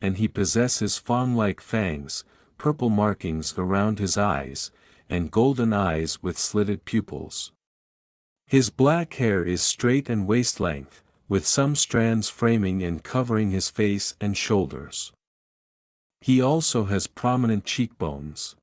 and he possesses fawn-like fangs, purple markings around his eyes, and golden eyes with slitted pupils. His black hair is straight and waist-length, with some strands framing and covering his face and shoulders. He also has prominent cheekbones.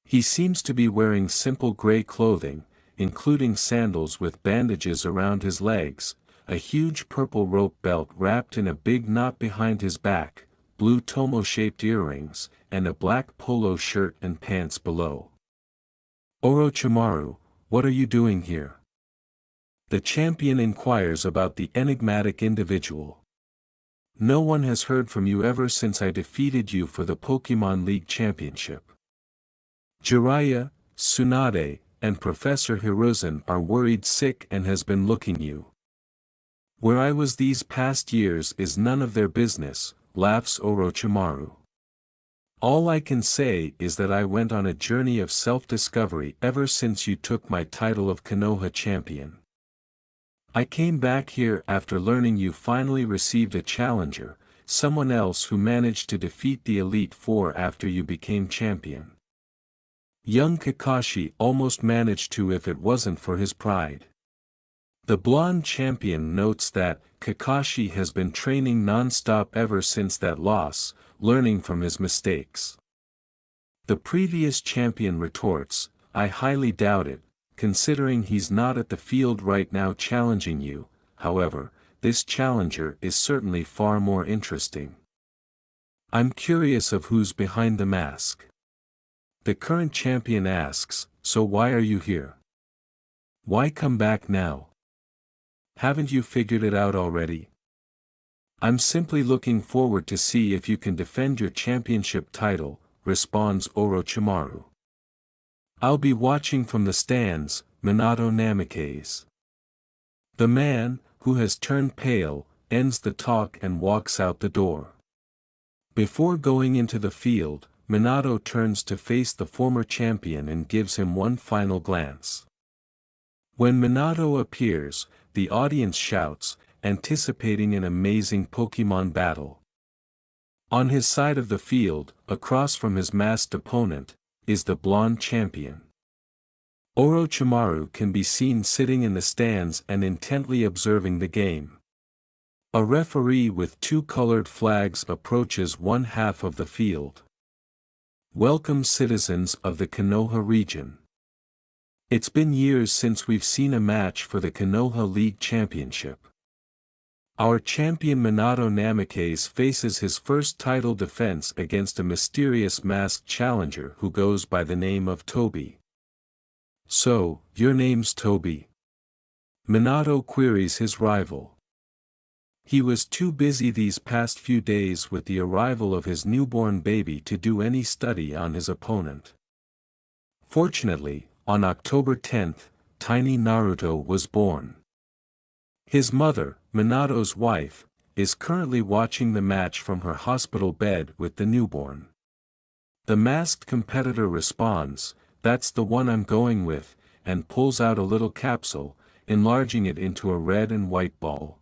He seems to be wearing simple gray clothing, including sandals with bandages around his legs, a huge purple rope belt wrapped in a big knot behind his back, blue tomo-shaped earrings, and a black polo shirt and pants below. Orochimaru, what are you doing here? The champion inquires about the enigmatic individual. No one has heard from you ever since I defeated you for the Pokemon League Championship. Jiraiya, Tsunade, and Professor Hiruzen are worried sick and has been looking you. Where I was these past years is none of their business, laughs Orochimaru. All I can say is that I went on a journey of self-discovery ever since you took my title of Konoha champion. I came back here after learning you finally received a challenger, someone else who managed to defeat the Elite Four after you became champion. Young Kakashi almost managed to if it wasn't for his pride. The blonde champion notes that Kakashi has been training non-stop ever since that loss, learning from his mistakes. The previous champion retorts, I highly doubt it, considering he's not at the field right now challenging you. However, this challenger is certainly far more interesting. I'm curious of who's behind the mask. The current champion asks, so why are you here? Why come back now? Haven't you figured it out already? I'm simply looking forward to see if you can defend your championship title, responds Orochimaru. I'll be watching from the stands, Minato Namikaze. The man, who has turned pale, ends the talk and walks out the door. Before going into the field, Minato turns to face the former champion and gives him one final glance. When Minato appears, the audience shouts, anticipating an amazing Pokemon battle. On his side of the field, across from his masked opponent, is the blonde champion. Orochimaru can be seen sitting in the stands and intently observing the game. A referee with two colored flags approaches one half of the field. Welcome citizens of the Konoha region. It's been years since we've seen a match for the Konoha League Championship. Our champion Minato Namikaze faces his first title defense against a mysterious masked challenger who goes by the name of Toby. So, your name's Toby? Minato queries his rival. He was too busy these past few days with the arrival of his newborn baby to do any study on his opponent. Fortunately, on October 10th, tiny Naruto was born. His mother, Minato's wife, is currently watching the match from her hospital bed with the newborn. The masked competitor responds, "That's the one I'm going with," and pulls out a little capsule, enlarging it into a red and white ball.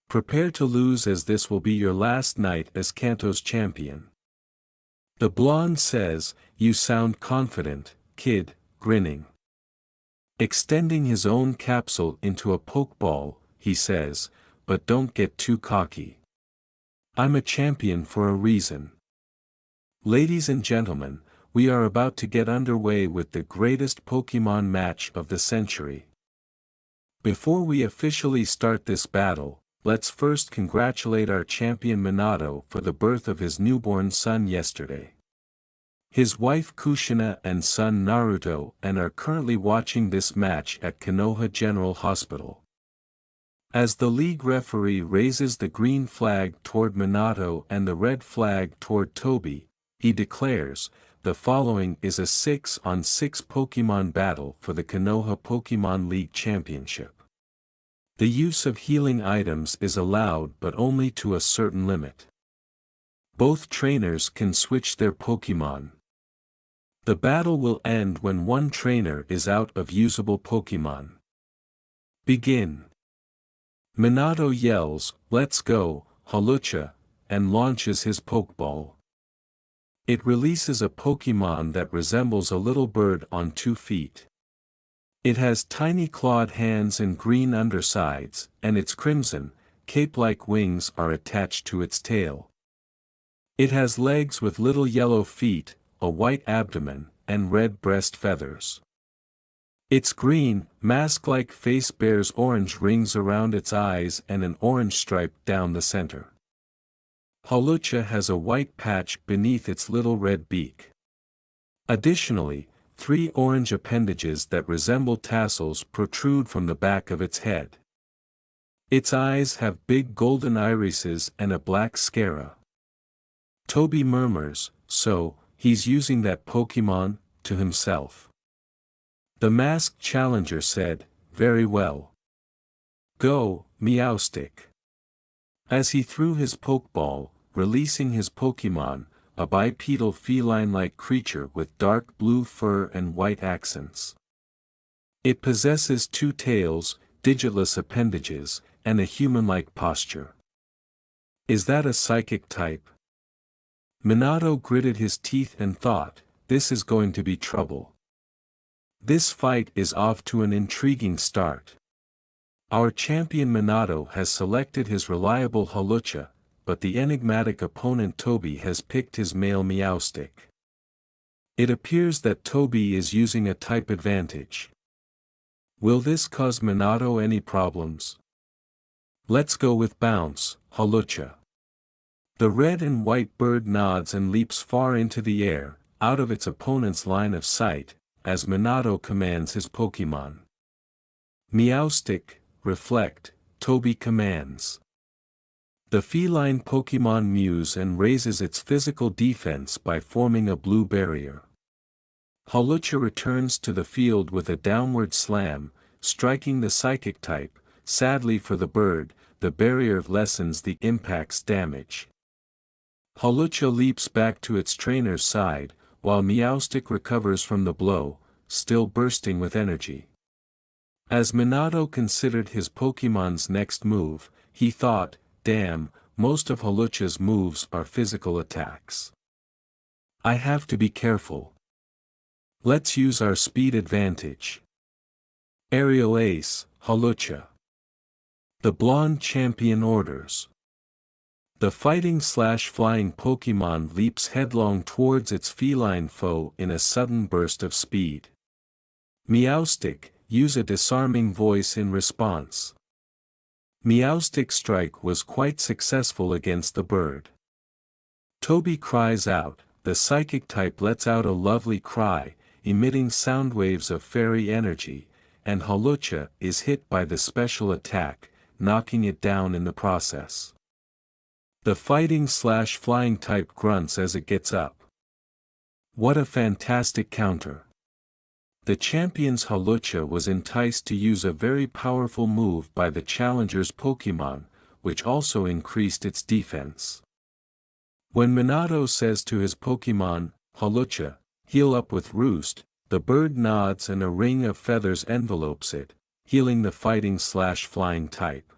Prepare to lose as this will be your last night as Kanto's champion. The blonde says, "You sound confident, kid," grinning. Extending his own capsule into a pokeball, he says, "But don't get too cocky. I'm a champion for a reason." Ladies and gentlemen, we are about to get underway with the greatest Pokemon match of the century. Before we officially start this battle, let's first congratulate our champion Minato for the birth of his newborn son yesterday. His wife Kushina and son Naruto are currently watching this match at Konoha General Hospital. As the league referee raises the green flag toward Minato and the red flag toward Toby, he declares, the following is a 6-on-6 Pokemon battle for the Konoha Pokemon League Championship. The use of healing items is allowed but only to a certain limit. Both trainers can switch their Pokemon. The battle will end when one trainer is out of usable Pokemon. Begin. Minato yells, "Let's go, Hawlucha," and launches his Pokeball. It releases a Pokemon that resembles a little bird on 2 feet. It has tiny clawed hands and green undersides, and its crimson, cape-like wings are attached to its tail. It has legs with little yellow feet, a white abdomen, and red breast feathers. Its green, mask-like face bears orange rings around its eyes and an orange stripe down the center. Hawlucha has a white patch beneath its little red beak. Additionally, 3 orange appendages that resemble tassels protrude from the back of its head. Its eyes have big golden irises and a black sclera. Toby murmurs, "So, he's using that Pokemon," to himself. The masked challenger said, "Very well. Go, Meowstick." As he threw his Pokeball, releasing his Pokemon, a bipedal feline-like creature with dark blue fur and white accents. It possesses 2 tails, digitless appendages, and a human-like posture. Is that a psychic type? Minato gritted his teeth and thought, this is going to be trouble. This fight is off to an intriguing start. Our champion Minato has selected his reliable Hawlucha, but the enigmatic opponent Toby has picked his male Meowstick. It appears that Toby is using a type advantage. Will this cause Minato any problems? Let's go with Bounce, Hawlucha. The red and white bird nods and leaps far into the air, out of its opponent's line of sight, as Minato commands his Pokemon. Meowstick, reflect, Toby commands. The feline Pokemon mews and raises its physical defense by forming a blue barrier. Hawlucha returns to the field with a downward slam, striking the psychic type. Sadly for the bird, the barrier lessens the impact's damage. Hawlucha leaps back to its trainer's side, while Meowstick recovers from the blow, still bursting with energy. As Minato considered his Pokemon's next move, he thought, damn, most of Hawlucha's moves are physical attacks. I have to be careful. Let's use our speed advantage. Aerial Ace, Hawlucha. The blonde champion orders. The fighting/flying Pokemon leaps headlong towards its feline foe in a sudden burst of speed. Meowstick, use a disarming voice in response. Meowstick's strike was quite successful against the bird. Toby cries out, the psychic type lets out a lovely cry, emitting sound waves of fairy energy, and Hawlucha is hit by the special attack, knocking it down in the process. The fighting/flying type grunts as it gets up. What a fantastic counter. The champion's Hawlucha was enticed to use a very powerful move by the challenger's Pokemon, which also increased its defense. When Minato says to his Pokemon, Hawlucha, heal up with Roost, the bird nods and a ring of feathers envelopes it, healing the fighting/flying type.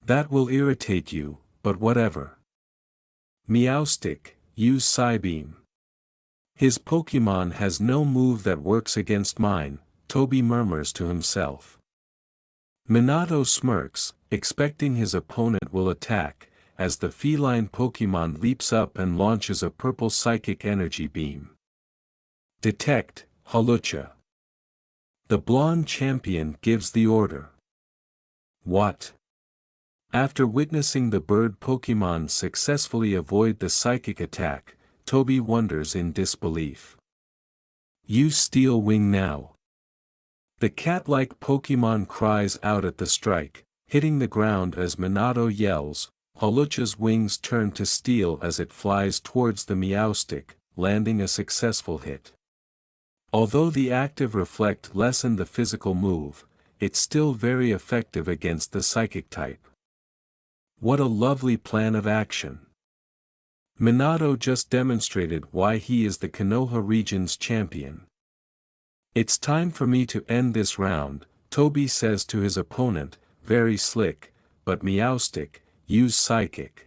That will irritate you, but whatever. Meowstick, use Psybeam. His Pokemon has no move that works against mine, Toby murmurs to himself. Minato smirks, expecting his opponent will attack, as the feline Pokemon leaps up and launches a purple psychic energy beam. Detect, Hawlucha. The blonde champion gives the order. What? After witnessing the bird Pokemon successfully avoid the psychic attack, Toby wonders in disbelief. Use Steel Wing now. The cat-like Pokemon cries out at the strike, hitting the ground as Minato yells. Hawlucha's wings turn to steel as it flies towards the Meowstick, landing a successful hit. Although the active reflect lessened the physical move, it's still very effective against the psychic type. What a lovely plan of action. Minato just demonstrated why he is the Konoha region's champion. It's time for me to end this round, Toby says to his opponent, very slick, but Meowstick, use Psychic.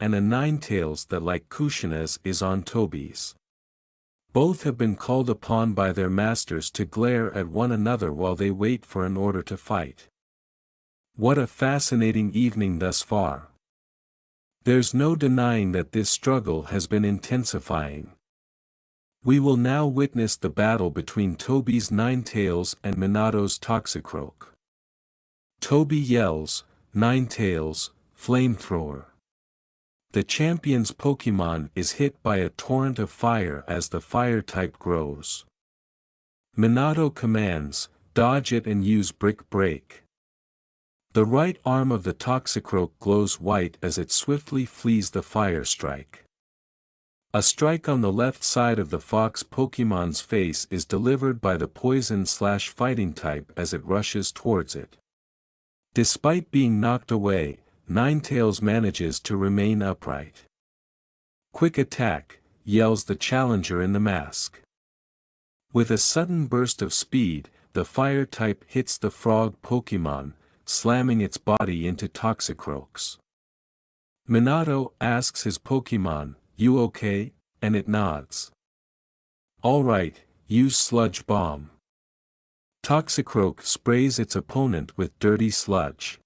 and a Ninetales that like Kushina's is on Tobi's. Both have been called upon by their masters to glare at one another while they wait for an order to fight. What a fascinating evening thus far. There's no denying that this struggle has been intensifying. We will now witness the battle between Tobi's Ninetales and Minato's Toxicroak. Tobi yells, "Ninetales, flamethrower!" The champion's Pokemon is hit by a torrent of fire as the fire type grows. Minato commands, "Dodge it and use Brick Break." The right arm of the Toxicroak glows white as it swiftly flees the fire strike. A strike on the left side of the fox Pokemon's face is delivered by the poison/fighting type as it rushes towards it. Despite being knocked away, Ninetales manages to remain upright. "Quick attack," yells the challenger in the mask. With a sudden burst of speed, the fire type hits the frog Pokemon, slamming its body into Toxicroak's. Minato asks his Pokemon, "You okay?" and it nods. "Alright, use Sludge Bomb." Toxicroak sprays its opponent with dirty sludge.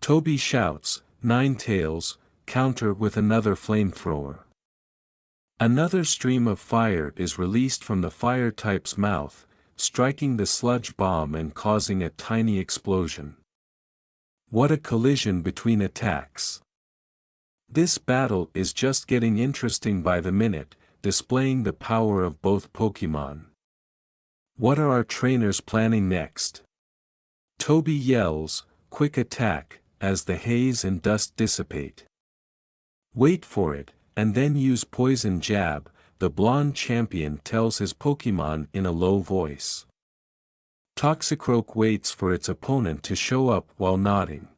Tobi shouts, "Ninetales, counter with another flamethrower." Another stream of fire is released from the fire type's mouth, striking the sludge bomb and causing a tiny explosion. What a collision between attacks! This battle is just getting interesting by the minute, displaying the power of both Pokemon. What are our trainers planning next? Tobi yells, "Quick attack," as the haze and dust dissipate. "Wait for it, and then use Poison Jab," the blonde champion tells his Pokemon in a low voice. Toxicroak waits for its opponent to show up while nodding.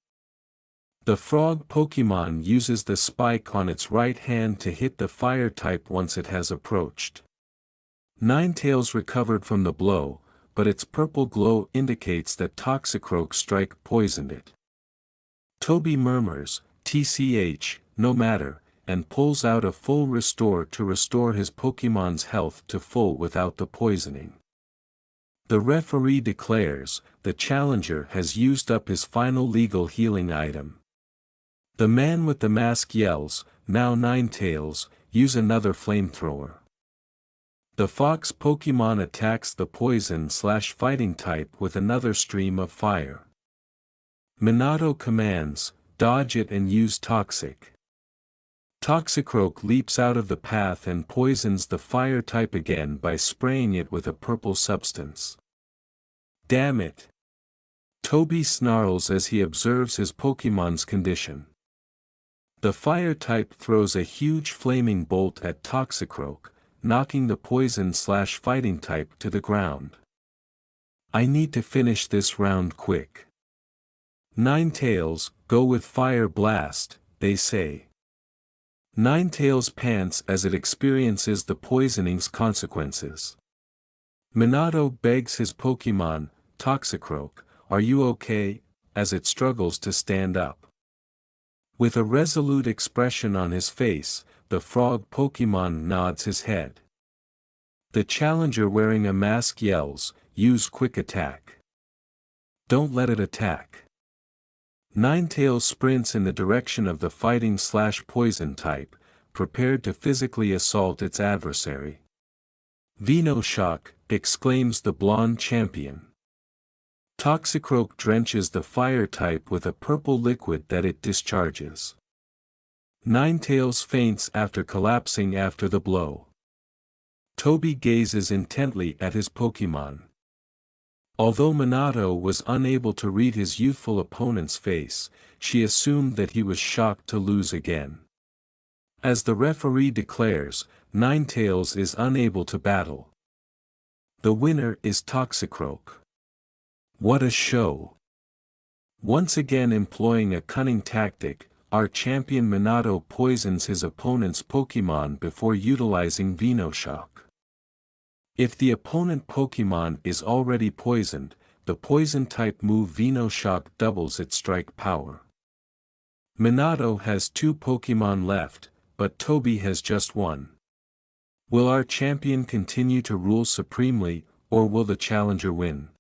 The frog Pokemon uses the spike on its right hand to hit the fire type once it has approached. Ninetales recovered from the blow, but its purple glow indicates that Toxicroak's strike poisoned it. Tobi murmurs, "TCH, no matter," and pulls out a full restore to restore his Pokemon's health to full without the poisoning. The referee declares, the challenger has used up his final legal healing item. The man with the mask yells, "Now Ninetales, use another flamethrower." The fox Pokemon attacks the poison/fighting type with another stream of fire. Minato commands, "Dodge it and use Toxic." Toxicroak leaps out of the path and poisons the fire type again by spraying it with a purple substance. "Damn it!" Tobi snarls as he observes his Pokemon's condition. The fire type throws a huge flaming bolt at Toxicroak, knocking the poison/fighting type to the ground. "I need to finish this round quick." "Ninetales, go with Fire Blast," they say. Ninetales pants as it experiences the poisoning's consequences. Minato begs his Pokemon, Toxicroak, "Are you okay?" as it struggles to stand up. With a resolute expression on his face, the frog Pokemon nods his head. The challenger wearing a mask yells, "Use Quick Attack. Don't let it attack." Ninetales sprints in the direction of the fighting/poison type, prepared to physically assault its adversary. "Venoshock," exclaims the blonde champion. Toxicroak drenches the fire type with a purple liquid that it discharges. Ninetales faints after collapsing after the blow. Tobi gazes intently at his Pokemon. Although Minato was unable to read his youthful opponent's face, she assumed that he was shocked to lose again. As the referee declares, Ninetales is unable to battle. The winner is Toxicroak. What a show! Once again employing a cunning tactic, our champion Minato poisons his opponent's Pokemon before utilizing Venoshock. If the opponent Pokemon is already poisoned, the poison-type move Venoshock doubles its strike power. Minato has 2 Pokemon left, but Toby has just 1. Will our champion continue to rule supremely, or will the challenger win?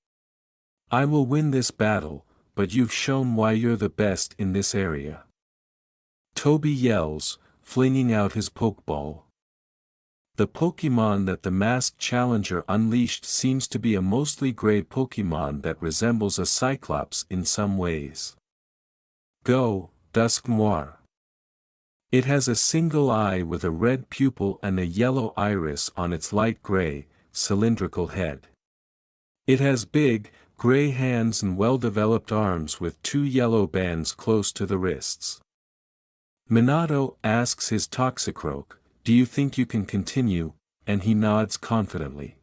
I will win this battle, but you've shown why you're the best in this area. Toby yells, flinging out his Pokeball. The Pokemon that the masked challenger unleashed seems to be a mostly gray Pokemon that resembles a Cyclops in some ways. Go, Dusknoir. It has a single eye with a red pupil and a yellow iris on its light gray, cylindrical head. It has big, gray hands and well-developed arms with 2 yellow bands close to the wrists. Minato asks his Toxicroak, "Do you think you can continue?" and he nods confidently.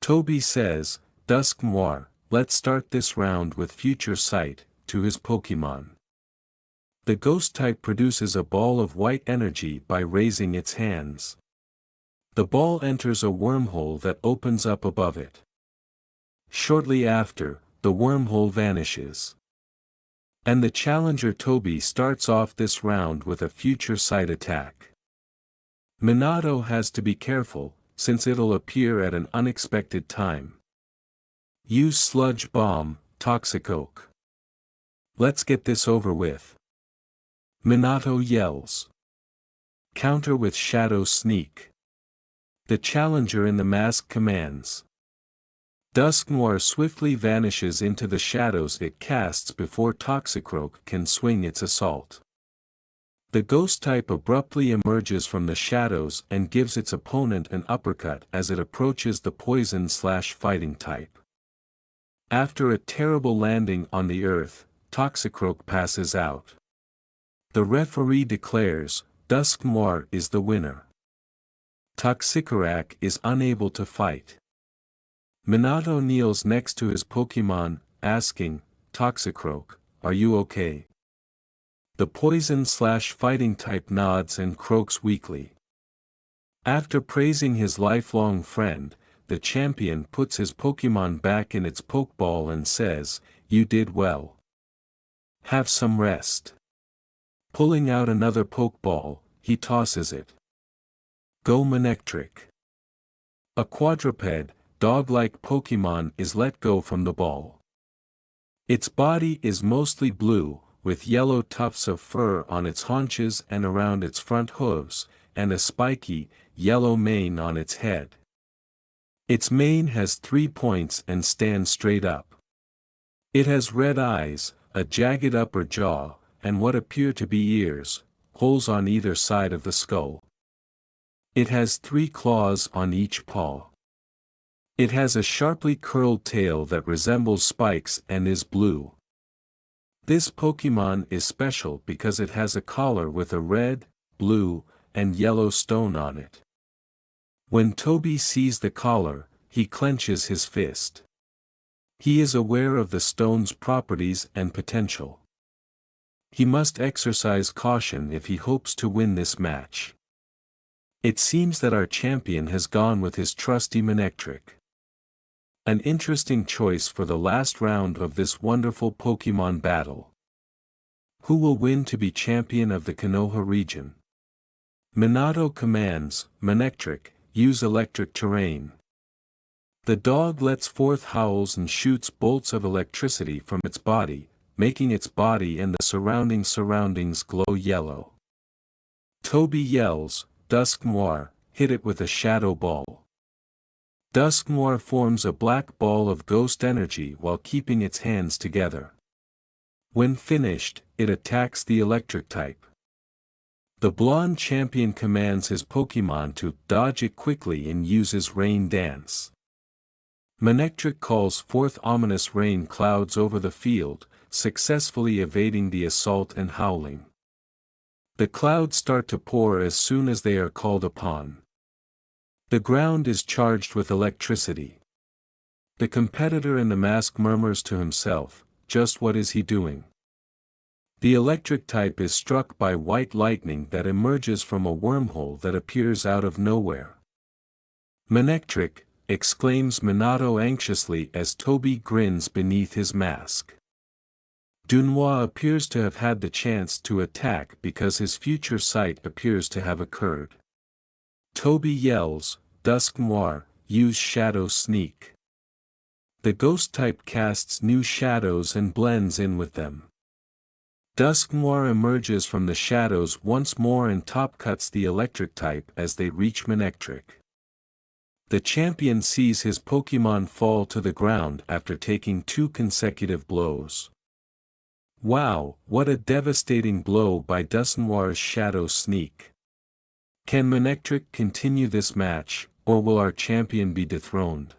Toby says, "Dusknoir, let's start this round with Future Sight," to his Pokemon. The ghost type produces a ball of white energy by raising its hands. The ball enters a wormhole that opens up above it. Shortly after, the wormhole vanishes. And the challenger Toby starts off this round with a Future Sight attack. Minato has to be careful, since it'll appear at an unexpected time. Use Sludge Bomb, Toxicoke. Let's get this over with. Minato yells. Counter with Shadow Sneak. The challenger in the mask commands. Dusknoir swiftly vanishes into the shadows it casts before Toxicroak can swing its assault. The ghost type abruptly emerges from the shadows and gives its opponent an uppercut as it approaches the poison/fighting type. After a terrible landing on the earth, Toxicroak passes out. The referee declares, Dusknoir is the winner. Toxicroak is unable to fight. Minato kneels next to his Pokemon, asking, "Toxicroak, are you okay?" The poison/fighting type nods and croaks weakly. After praising his lifelong friend, the champion puts his Pokemon back in its Pokeball and says, "You did well. Have some rest." Pulling out another Pokeball, he tosses it. Go Manectric. A quadruped, dog-like Pokemon is let go from the ball. Its body is mostly blue, with yellow tufts of fur on its haunches and around its front hooves, and a spiky, yellow mane on its head. Its mane has 3 points and stands straight up. It has red eyes, a jagged upper jaw, and what appear to be ears, holes on either side of the skull. It has 3 claws on each paw. It has a sharply curled tail that resembles spikes and is blue. This Pokemon is special because it has a collar with a red, blue, and yellow stone on it. When Toby sees the collar, he clenches his fist. He is aware of the stone's properties and potential. He must exercise caution if he hopes to win this match. It seems that our champion has gone with his trusty Manectric. An interesting choice for the last round of this wonderful Pokemon battle. Who will win to be champion of the Konoha region? Minato commands, Manectric, use electric terrain. The dog lets forth howls and shoots bolts of electricity from its body, making its body and the surroundings glow yellow. Toby yells, Dusknoir, hit it with a Shadow Ball. Dusknoir forms a black ball of ghost energy while keeping its hands together. When finished, it attacks the electric type. The blonde champion commands his Pokemon to dodge it quickly and uses Rain Dance. Manectric calls forth ominous rain clouds over the field, successfully evading the assault and howling. The clouds start to pour as soon as they are called upon. The ground is charged with electricity. The competitor in the mask murmurs to himself, just what is he doing? The electric type is struck by white lightning that emerges from a wormhole that appears out of nowhere. Manectric, exclaims Minato anxiously as Toby grins beneath his mask. Dunois appears to have had the chance to attack because his future sight appears to have occurred. Toby yells, "Dusk Noir, use Shadow Sneak." The ghost type casts new shadows and blends in with them. Dusk Noir emerges from the shadows once more and top cuts the electric type as they reach Manectric. The champion sees his Pokémon fall to the ground after taking 2 consecutive blows. Wow, what a devastating blow by Dusk Noir's Shadow Sneak. Can Manectric continue this match, or will our champion be dethroned?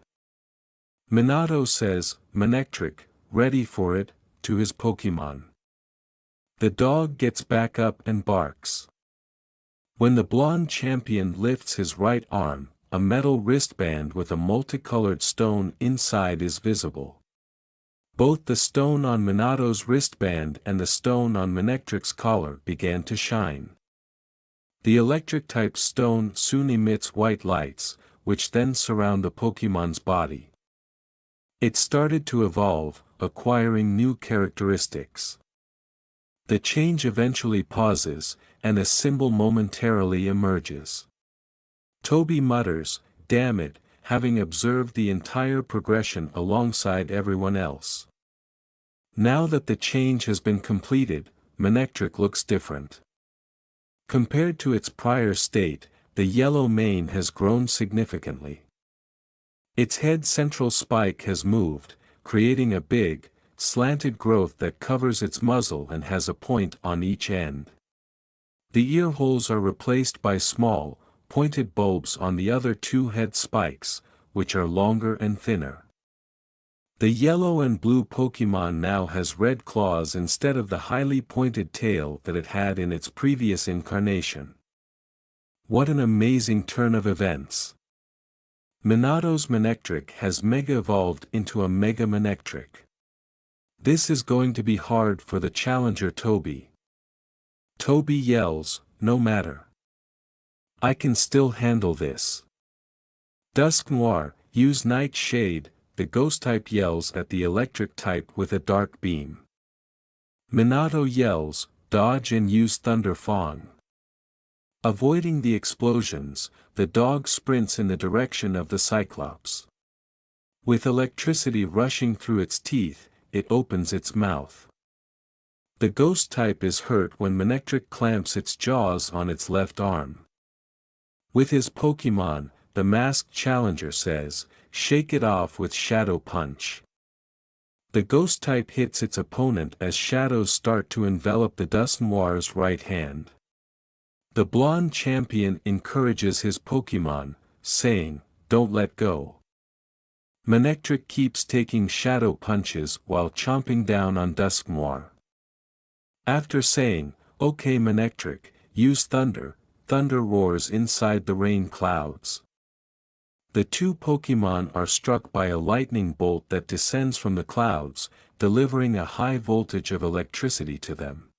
Minato says, "Manectric, ready for it," to his Pokémon. The dog gets back up and barks. When the blonde champion lifts his right arm, a metal wristband with a multicolored stone inside is visible. Both the stone on Minato's wristband and the stone on Manectric's collar began to shine. The electric-type stone soon emits white lights, which then surround the Pokémon's body. It started to evolve, acquiring new characteristics. The change eventually pauses, and a symbol momentarily emerges. Toby mutters, "Damn it," having observed the entire progression alongside everyone else. Now that the change has been completed, Manectric looks different. Compared to its prior state, the yellow mane has grown significantly. Its head central spike has moved, creating a big, slanted growth that covers its muzzle and has a point on each end. The ear holes are replaced by small, pointed bulbs on the other 2 head spikes, which are longer and thinner. The yellow and blue Pokémon now has red claws instead of the highly pointed tail that it had in its previous incarnation. What an amazing turn of events! Minato's Manectric has mega-evolved into a Mega Manectric. This is going to be hard for the challenger Toby. Toby yells, "No matter. I can still handle this." Dusk Noir, use Nightshade, the ghost type yells at the electric type with a dark beam. Minato yells, "Dodge and use Thunder Fawn." Avoiding the explosions, the dog sprints in the direction of the Cyclops. With electricity rushing through its teeth, it opens its mouth. The ghost type is hurt when Manectric clamps its jaws on its left arm. With his Pokémon, the masked challenger says, "Shake it off with Shadow Punch." The ghost type hits its opponent as shadows start to envelop the Dusk Noir's right hand. The blonde champion encourages his Pokémon, saying, "Don't let go." Manectric keeps taking shadow punches while chomping down on Dusk Noir. After saying, "Okay Manectric, use thunder," thunder roars inside the rain clouds. The 2 Pokémon are struck by a lightning bolt that descends from the clouds, delivering a high voltage of electricity to them.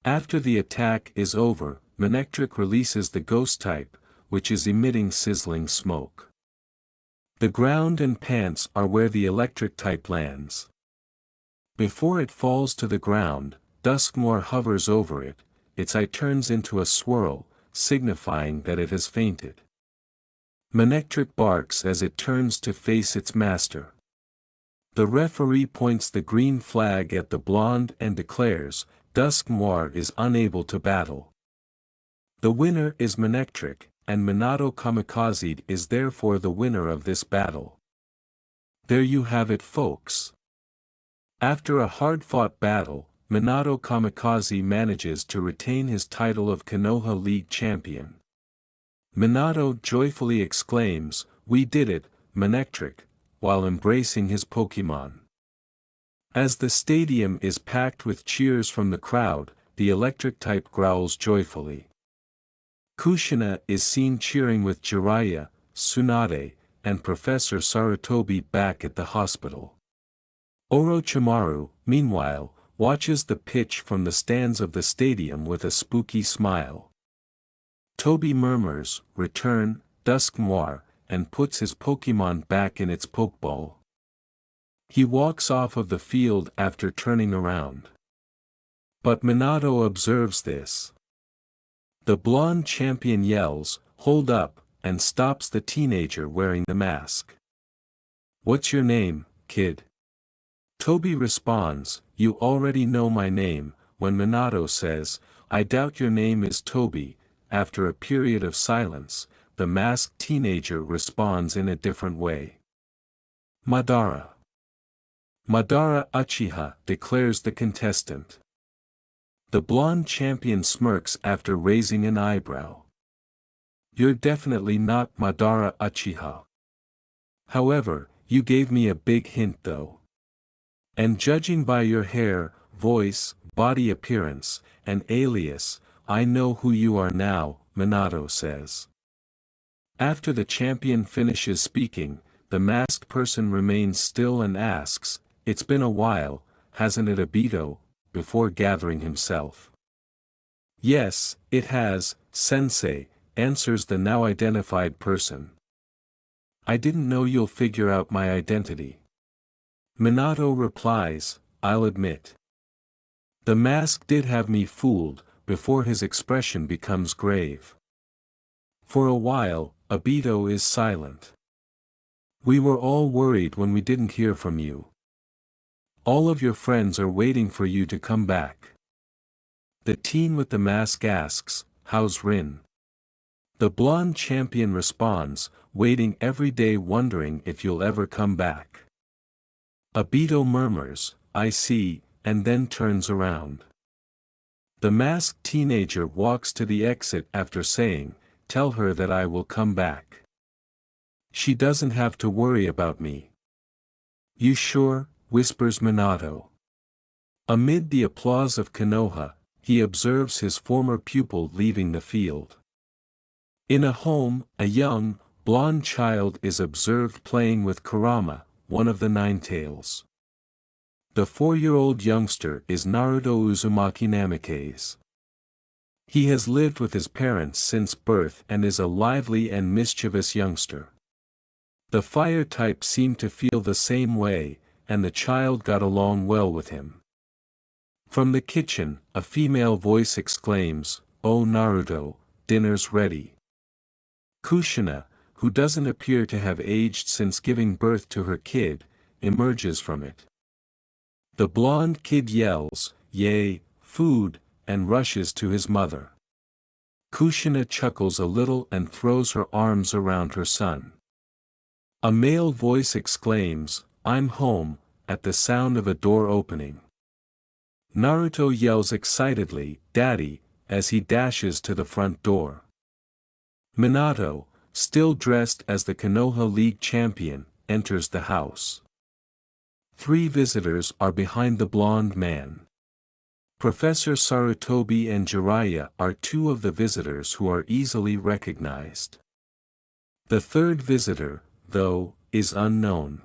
After the attack is over, Manectric releases the ghost type, which is emitting sizzling smoke. The ground and pants are where the electric type lands. Before it falls to the ground, Dusk Noir hovers over it, its eye turns into a swirl, signifying that it has fainted. Manectric barks as it turns to face its master. The referee points the green flag at the blonde and declares, "Dusk Noir is unable to battle." The winner is Manectric, and Minato Kamikaze is therefore the winner of this battle. There you have it folks. After a hard-fought battle, Minato Kamikaze manages to retain his title of Konoha League champion. Minato joyfully exclaims, "We did it, Manectric," while embracing his Pokémon. As the stadium is packed with cheers from the crowd, the electric type growls joyfully. Kushina is seen cheering with Jiraiya, Tsunade, and Professor Sarutobi back at the hospital. Orochimaru, meanwhile, watches the pitch from the stands of the stadium with a spooky smile. Toby murmurs, "Return, Dusk Noir," and puts his Pokémon back in its Pokeball. He walks off of the field after turning around. But Minato observes this. The blonde champion yells, "Hold up," and stops the teenager wearing the mask. "What's your name, kid?" Toby responds, "You already know my name." When Minato says, "I doubt your name is Toby," after a period of silence, the masked teenager responds in a different way. "Madara." "Madara Uchiha," declares the contestant. The blonde champion smirks after raising an eyebrow. "You're definitely not Madara Uchiha. However, you gave me a big hint though. And judging by your hair, voice, body appearance, and alias, I know who you are now," Minato says. After the champion finishes speaking, the masked person remains still and asks, "It's been a while, hasn't it, Obito?" before gathering himself. "Yes, it has, Sensei," answers the now identified person. "I didn't know you'll figure out my identity." Minato replies, "I'll admit. The mask did have me fooled," before his expression becomes grave. For a while, Obito is silent. "We were all worried when we didn't hear from you. All of your friends are waiting for you to come back." The teen with the mask asks, "How's Rin?" The blonde champion responds, "Waiting every day wondering if you'll ever come back." Obito murmurs, "I see," and then turns around. The masked teenager walks to the exit after saying, "Tell her that I will come back. She doesn't have to worry about me." "You sure?" whispers Minato. Amid the applause of Konoha, he observes his former pupil leaving the field. In a home, a young, blonde child is observed playing with Kurama, one of the Nine Tails. The 4-year-old youngster is Naruto Uzumaki Namikaze. He has lived with his parents since birth and is a lively and mischievous youngster. The fire type seemed to feel the same way, and the child got along well with him. From the kitchen, a female voice exclaims, "Oh Naruto, dinner's ready." Kushina, who doesn't appear to have aged since giving birth to her kid, emerges from it. The blonde kid yells, "Yay, food," and rushes to his mother. Kushina chuckles a little and throws her arms around her son. A male voice exclaims, "I'm home," at the sound of a door opening. Naruto yells excitedly, "Daddy," as he dashes to the front door. Minato, still dressed as the Konoha League champion, enters the house. 3 visitors are behind the blonde man. Professor Sarutobi and Jiraiya are 2 of the visitors who are easily recognized. The 3rd visitor, though, is unknown.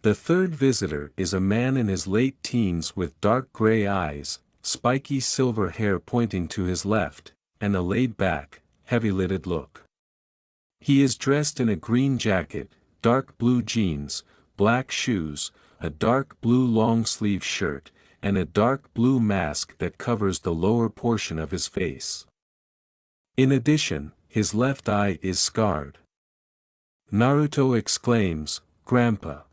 The 3rd visitor is a man in his late teens with dark gray eyes, spiky silver hair pointing to his left, and a laid-back, heavy-lidded look. He is dressed in a green jacket, dark blue jeans, black shoes, a dark blue long-sleeve shirt, and a dark blue mask that covers the lower portion of his face. In addition, his left eye is scarred. Naruto exclaims, "Grandpa!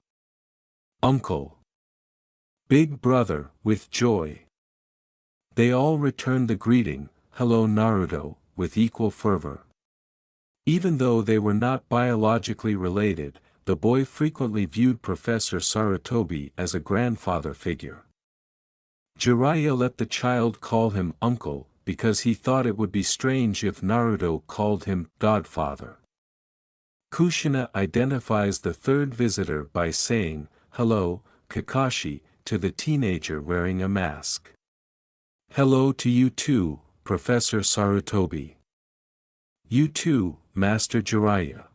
Uncle! Big brother," with joy. They all return the greeting, "Hello Naruto," with equal fervor. Even though they were not biologically related, the boy frequently viewed Professor Sarutobi as a grandfather figure. Jiraiya let the child call him uncle, because he thought it would be strange if Naruto called him godfather. Kushina identifies the 3rd visitor by saying, "Hello, Kakashi," to the teenager wearing a mask. "Hello to you too, Professor Sarutobi." "You too, Master Jiraiya."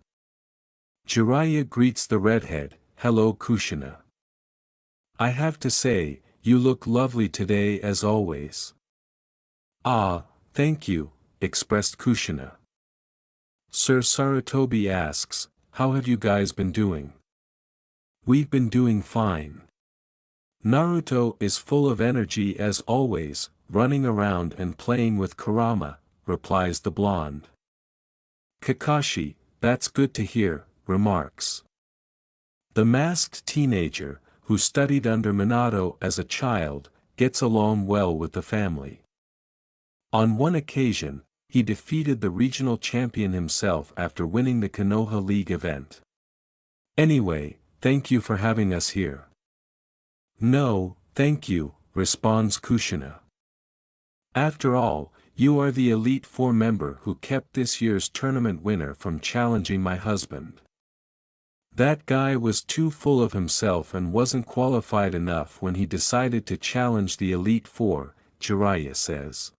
Jiraiya greets the redhead, "Hello Kushina. I have to say, you look lovely today as always." "Ah, thank you," expressed Kushina. Sir Sarutobi asks, "How have you guys been doing?" We've been doing fine. Naruto is full of energy as always, running around and playing with Kurama, replies the blonde. Kakashi, that's good to hear, remarks. The masked teenager, who studied under Minato as a child, gets along well with the family. On one occasion, he defeated the regional champion himself after winning the Konoha League event. Anyway, thank you for having us here. No, thank you, responds Kushina. After all, you are the Elite Four member who kept this year's tournament winner from challenging my husband. That guy was too full of himself and wasn't qualified enough when he decided to challenge the Elite Four, Jiraiya says.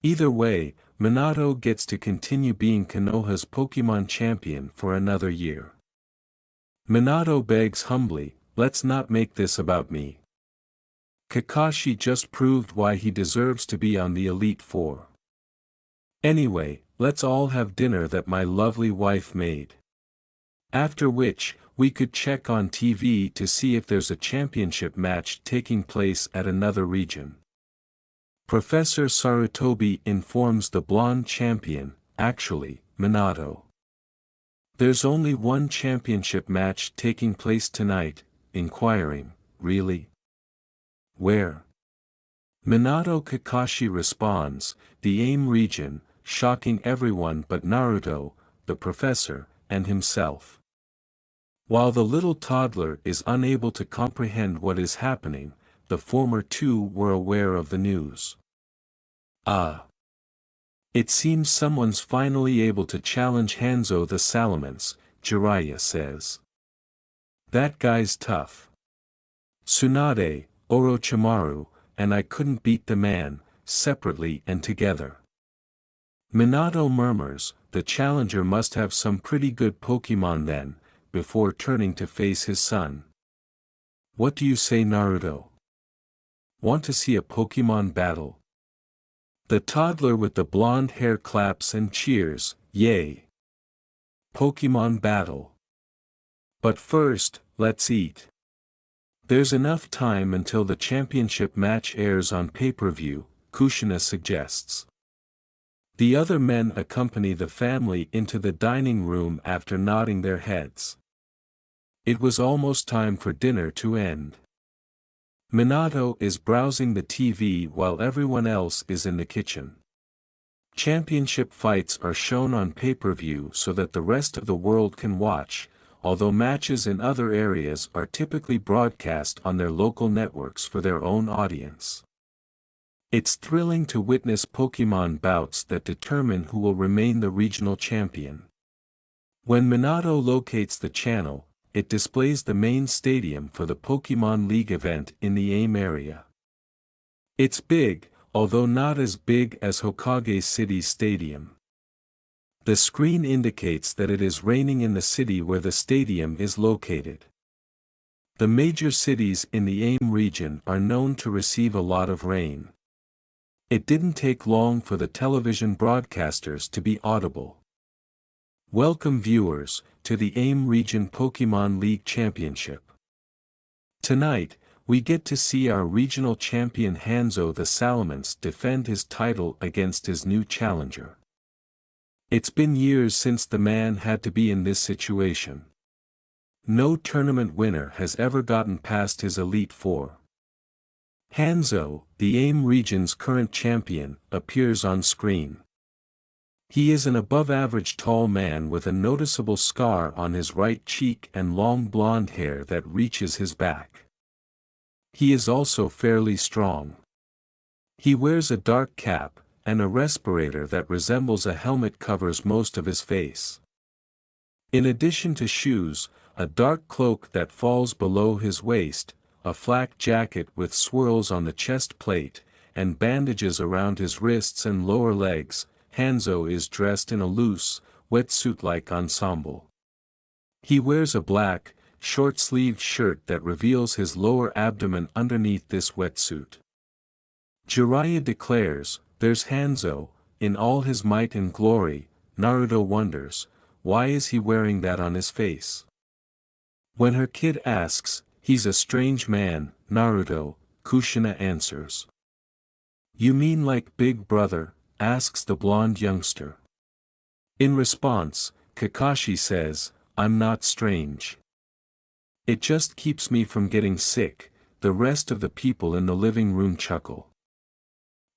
Either way, Minato gets to continue being Konoha's Pokemon champion for another year. Minato begs humbly, let's not make this about me. Kakashi just proved why he deserves to be on the Elite Four. Anyway, let's all have dinner that my lovely wife made. After which, we could check on TV to see if there's a championship match taking place at another region. Professor Sarutobi informs the blonde champion, actually, Minato. There's only one championship match taking place tonight, inquiring, really? Where? Minato Kakashi responds, the AIM region, shocking everyone but Naruto, the professor, and himself. While the little toddler is unable to comprehend what is happening, the former two were aware of the news. Ah! It seems someone's finally able to challenge Hanzo the Salamence, Jiraiya says. That guy's tough. Tsunade, Orochimaru, and I couldn't beat the man, separately and together. Minato murmurs, the challenger must have some pretty good Pokemon then, before turning to face his son. What do you say, Naruto? Want to see a Pokemon battle? The toddler with the blonde hair claps and cheers, yay! Pokemon battle. But first, let's eat. There's enough time until the championship match airs on pay-per-view, Kushina suggests. The other men accompany the family into the dining room after nodding their heads. It was almost time for dinner to end. Minato is browsing the TV while everyone else is in the kitchen. Championship fights are shown on pay-per-view so that the rest of the world can watch, although matches in other areas are typically broadcast on their local networks for their own audience. It's thrilling to witness Pokemon bouts that determine who will remain the regional champion. When Minato locates the channel, it displays the main stadium for the Pokemon League event in the AIM area. It's big, although not as big as Hokage City's stadium. The screen indicates that it is raining in the city where the stadium is located. The major cities in the AIM region are known to receive a lot of rain. It didn't take long for the television broadcasters to be audible. Welcome viewers, to the AIM Region Pokemon League Championship. Tonight, we get to see our regional champion Hanzo the Salamence defend his title against his new challenger. It's been years since the man had to be in this situation. No tournament winner has ever gotten past his Elite Four. Hanzo, the AIM region's current champion, appears on screen. He is an above-average tall man with a noticeable scar on his right cheek and long blonde hair that reaches his back. He is also fairly strong. He wears a dark cap, and a respirator that resembles a helmet covers most of his face. In addition to shoes, a dark cloak that falls below his waist, a flak jacket with swirls on the chest plate, and bandages around his wrists and lower legs, Hanzo is dressed in a loose, wetsuit-like ensemble. He wears a black, short-sleeved shirt that reveals his lower abdomen underneath this wetsuit. Jiraiya declares, "There's Hanzo, in all his might and glory." Naruto wonders, why is he wearing that on his face? When her kid asks, "He's a strange man, Naruto," Kushina answers. "You mean like Big Brother?" asks the blonde youngster. In response, Kakashi says, "I'm not strange. It just keeps me from getting sick." The rest of the people in the living room chuckle.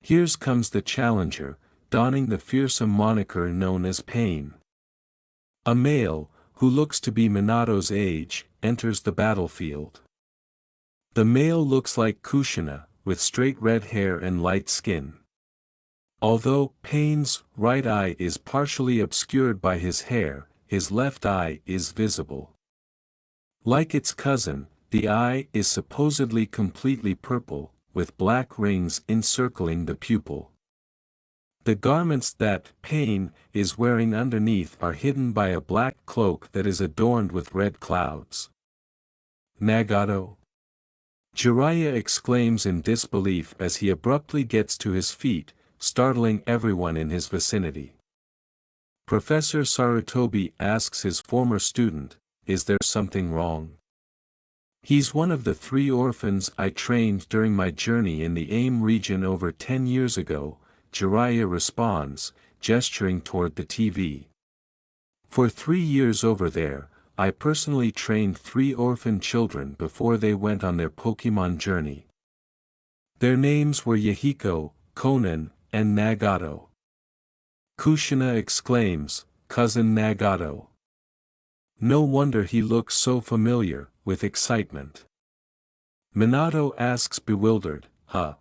Here comes the challenger, donning the fearsome moniker known as Pain. A male, who looks to be Minato's age, enters the battlefield. The male looks like Kushina, with straight red hair and light skin. Although Pain's right eye is partially obscured by his hair, his left eye is visible. Like its cousin, the eye is supposedly completely purple, with black rings encircling the pupil. The garments that Pain is wearing underneath are hidden by a black cloak that is adorned with red clouds. "Nagato?" Jiraiya exclaims in disbelief as he abruptly gets to his feet, startling everyone in his vicinity. Professor Sarutobi asks his former student, "Is there something wrong?" "He's one of the 3 orphans I trained during my journey in the AIM region over 10 years ago," Jiraiya responds, gesturing toward the TV. "For 3 years over there, I personally trained 3 orphan children before they went on their Pokemon journey. Their names were Yahiko, Konan, and Nagato." Kushina exclaims, "Cousin Nagato." No wonder he looks so familiar, with excitement. Minato asks bewildered, "Huh?"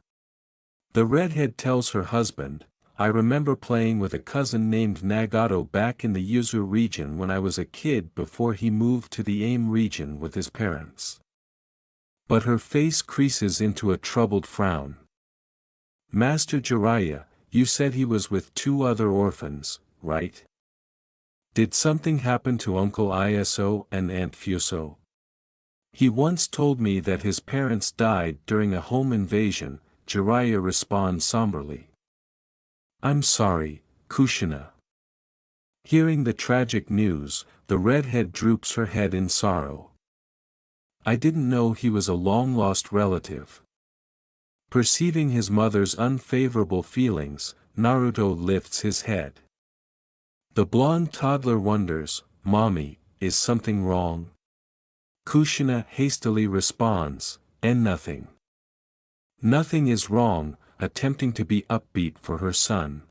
The redhead tells her husband, "I remember playing with a cousin named Nagato back in the Yuzu region when I was a kid before he moved to the AIM region with his parents." But her face creases into a troubled frown. "Master Jiraiya, you said he was with 2 other orphans, right? Did something happen to Uncle Iso and Aunt Fuso? He once told me that his parents died during a home invasion," Jiraiya responds somberly. "I'm sorry, Kushina." Hearing the tragic news, the redhead droops her head in sorrow. "I didn't know he was a long-lost relative." Perceiving his mother's unfavorable feelings, Naruto lifts his head. The blonde toddler wonders, "Mommy, is something wrong?" Kushina hastily responds, "And nothing. Nothing is wrong," attempting to be upbeat for her son.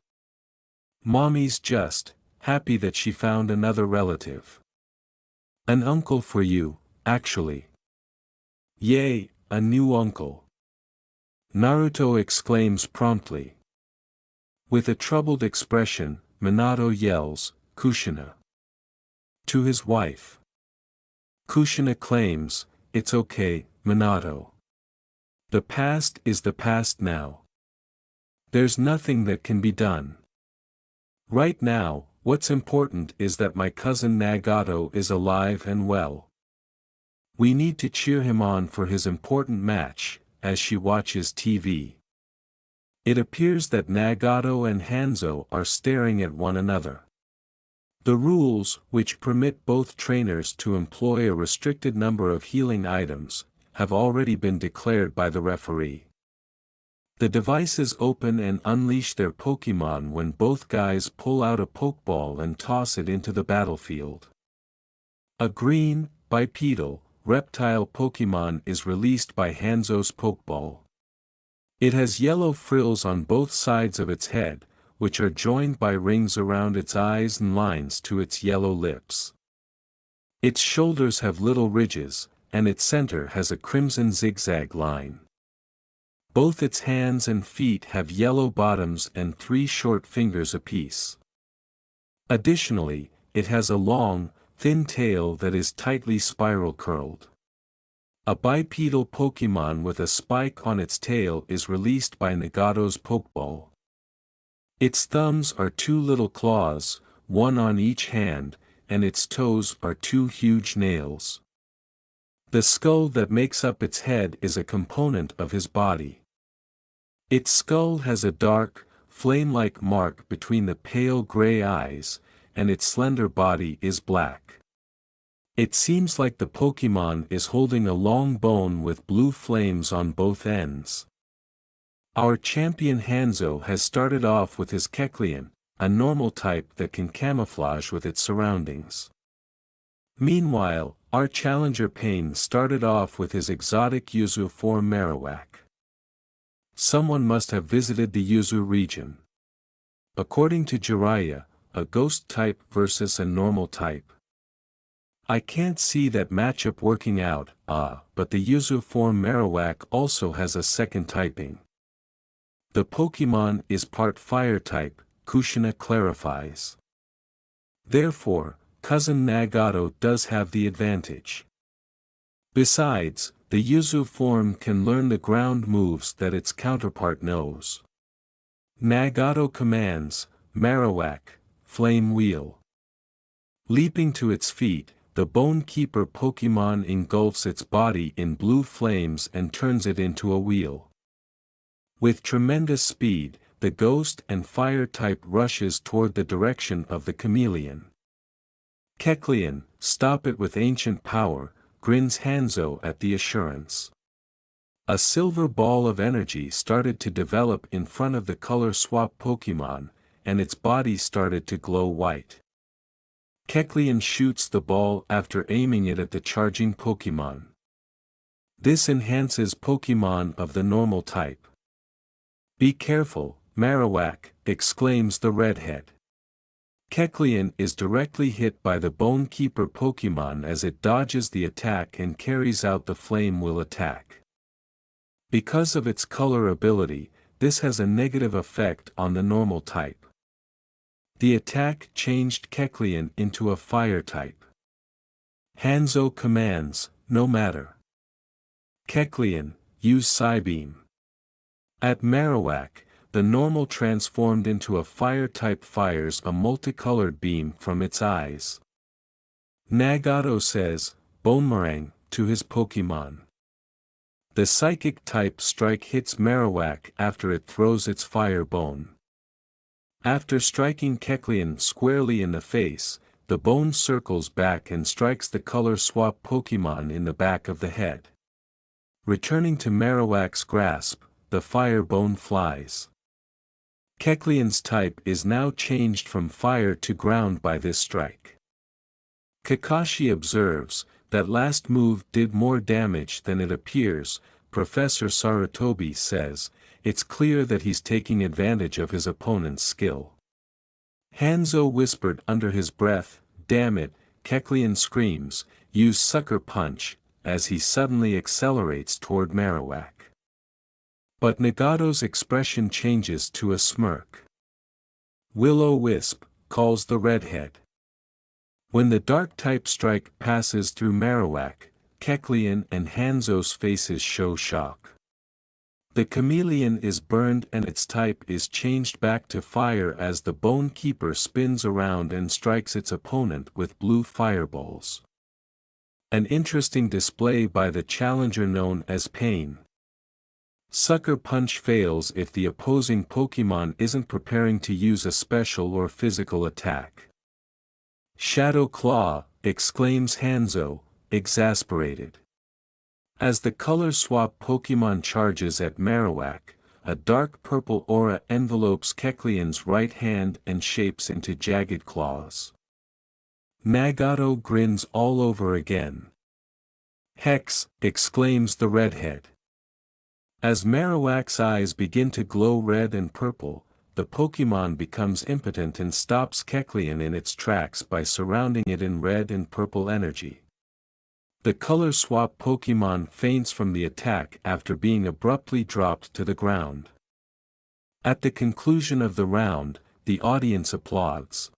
"Mommy's just happy that she found another relative. An uncle for you, actually. Yay, a new uncle." Naruto exclaims promptly. With a troubled expression, Minato yells, "Kushina!" to his wife. Kushina claims, "It's okay, Minato. The past is the past now. There's nothing that can be done. Right now, what's important is that my cousin Nagato is alive and well. We need to cheer him on for his important match," as she watches TV. It appears that Nagato and Hanzo are staring at one another. The rules, which permit both trainers to employ a restricted number of healing items, have already been declared by the referee. The devices open and unleash their Pokemon when both guys pull out a Pokeball and toss it into the battlefield. A green, bipedal, reptile Pokemon is released by Hanzo's Pokeball. It has yellow frills on both sides of its head, which are joined by rings around its eyes and lines to its yellow lips. Its shoulders have little ridges, and its center has a crimson zigzag line. Both its hands and feet have yellow bottoms and 3 short fingers apiece. Additionally, it has a long, thin tail that is tightly spiral curled. A bipedal Pokemon with a spike on its tail is released by Nagato's Pokeball. Its thumbs are 2 little claws, one on each hand, and its toes are 2 huge nails. The skull that makes up its head is a component of his body. Its skull has a dark, flame-like mark between the pale gray eyes, and its slender body is black. It seems like the Pokemon is holding a long bone with blue flames on both ends. Our champion Hanzo has started off with his Kecleon, a normal type that can camouflage with its surroundings. Meanwhile, our challenger Pain started off with his exotic Yuzu form Marowak. Someone must have visited the Yuzu region. According to Jiraiya, a ghost type versus a normal type. I can't see that matchup working out, but the Yuzu form Marowak also has a second typing. The Pokemon is part fire type, Kushina clarifies. Therefore, Cousin Nagato does have the advantage. Besides, the Yuzu form can learn the ground moves that its counterpart knows. Nagato commands, Marowak, Flame Wheel. Leaping to its feet, the Bone Keeper Pokemon engulfs its body in blue flames and turns it into a wheel. With tremendous speed, the Ghost and Fire type rushes toward the direction of the chameleon. Kecleon, stop it with ancient power, grins Hanzo at the assurance. A silver ball of energy started to develop in front of the color swap Pokemon, and its body started to glow white. Kecleon shoots the ball after aiming it at the charging Pokemon. This enhances Pokemon of the normal type. Be careful, Marowak, exclaims the redhead. Kecleon is directly hit by the Bone Keeper Pokemon as it dodges the attack and carries out the Flame Wheel attack. Because of its color ability, this has a negative effect on the normal type. The attack changed Kecleon into a fire type. Hanzo commands, no matter. Kecleon, use Psybeam. At Marowak, the normal transformed into a fire type fires a multicolored beam from its eyes. Nagato says, Bonemerang, to his Pokemon. The psychic type strike hits Marowak after it throws its fire bone. After striking Kecleon squarely in the face, the bone circles back and strikes the color swap Pokemon in the back of the head. Returning to Marowak's grasp, the fire bone flies. Kecleon's type is now changed from fire to ground by this strike. Kakashi observes, that last move did more damage than it appears. Professor Sarutobi says, it's clear that he's taking advantage of his opponent's skill. Hanzo whispered under his breath, damn it, Kecleon screams, use Sucker Punch, as he suddenly accelerates toward Marowak. But Nagato's expression changes to a smirk. Will-O-Wisp, calls the redhead. When the dark-type strike passes through Marowak, Kecleon and Hanzo's faces show shock. The chameleon is burned and its type is changed back to fire as the Bone Keeper spins around and strikes its opponent with blue fireballs. An interesting display by the challenger known as Pain. Sucker Punch fails if the opposing Pokemon isn't preparing to use a special or physical attack. Shadow Claw, exclaims Hanzo, exasperated. As the color swap Pokemon charges at Marowak, a dark purple aura envelopes Kecleon's right hand and shapes into jagged claws. Nagato grins all over again. Hex, exclaims the redhead. As Marowak's eyes begin to glow red and purple, the Pokemon becomes impotent and stops Kecleon in its tracks by surrounding it in red and purple energy. The color swap Pokemon faints from the attack after being abruptly dropped to the ground. At the conclusion of the round, the audience applauds.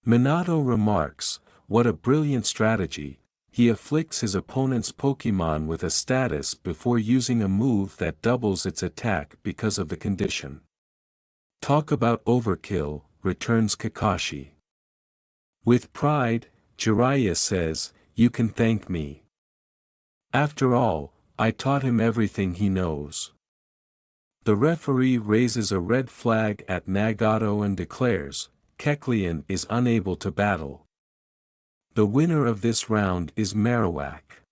Minato remarks, what a brilliant strategy. He afflicts his opponent's Pokemon with a status before using a move that doubles its attack because of the condition. Talk about overkill, returns Kakashi. With pride, Jiraiya says, you can thank me. After all, I taught him everything he knows. The referee raises a red flag at Nagato and declares, Kecleon is unable to battle. The winner of this round is Marowak.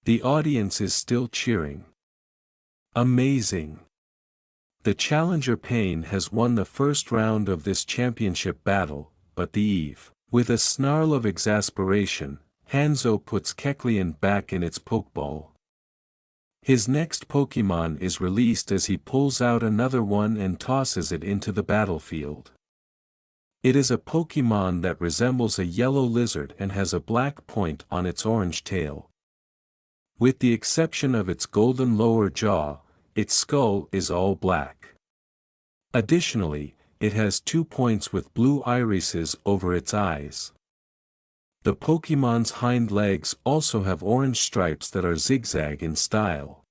The audience is still cheering. Amazing! The challenger Pain has won the first round of this championship battle, but the Eve. With a snarl of exasperation, Hanzo puts Kecleon back in its Pokeball. His next Pokemon is released as he pulls out another one and tosses it into the battlefield. It is a Pokemon that resembles a yellow lizard and has a black point on its orange tail. With the exception of its golden lower jaw, its skull is all black. Additionally, it has 2 points with blue irises over its eyes. The Pokemon's hind legs also have orange stripes that are zigzag in style.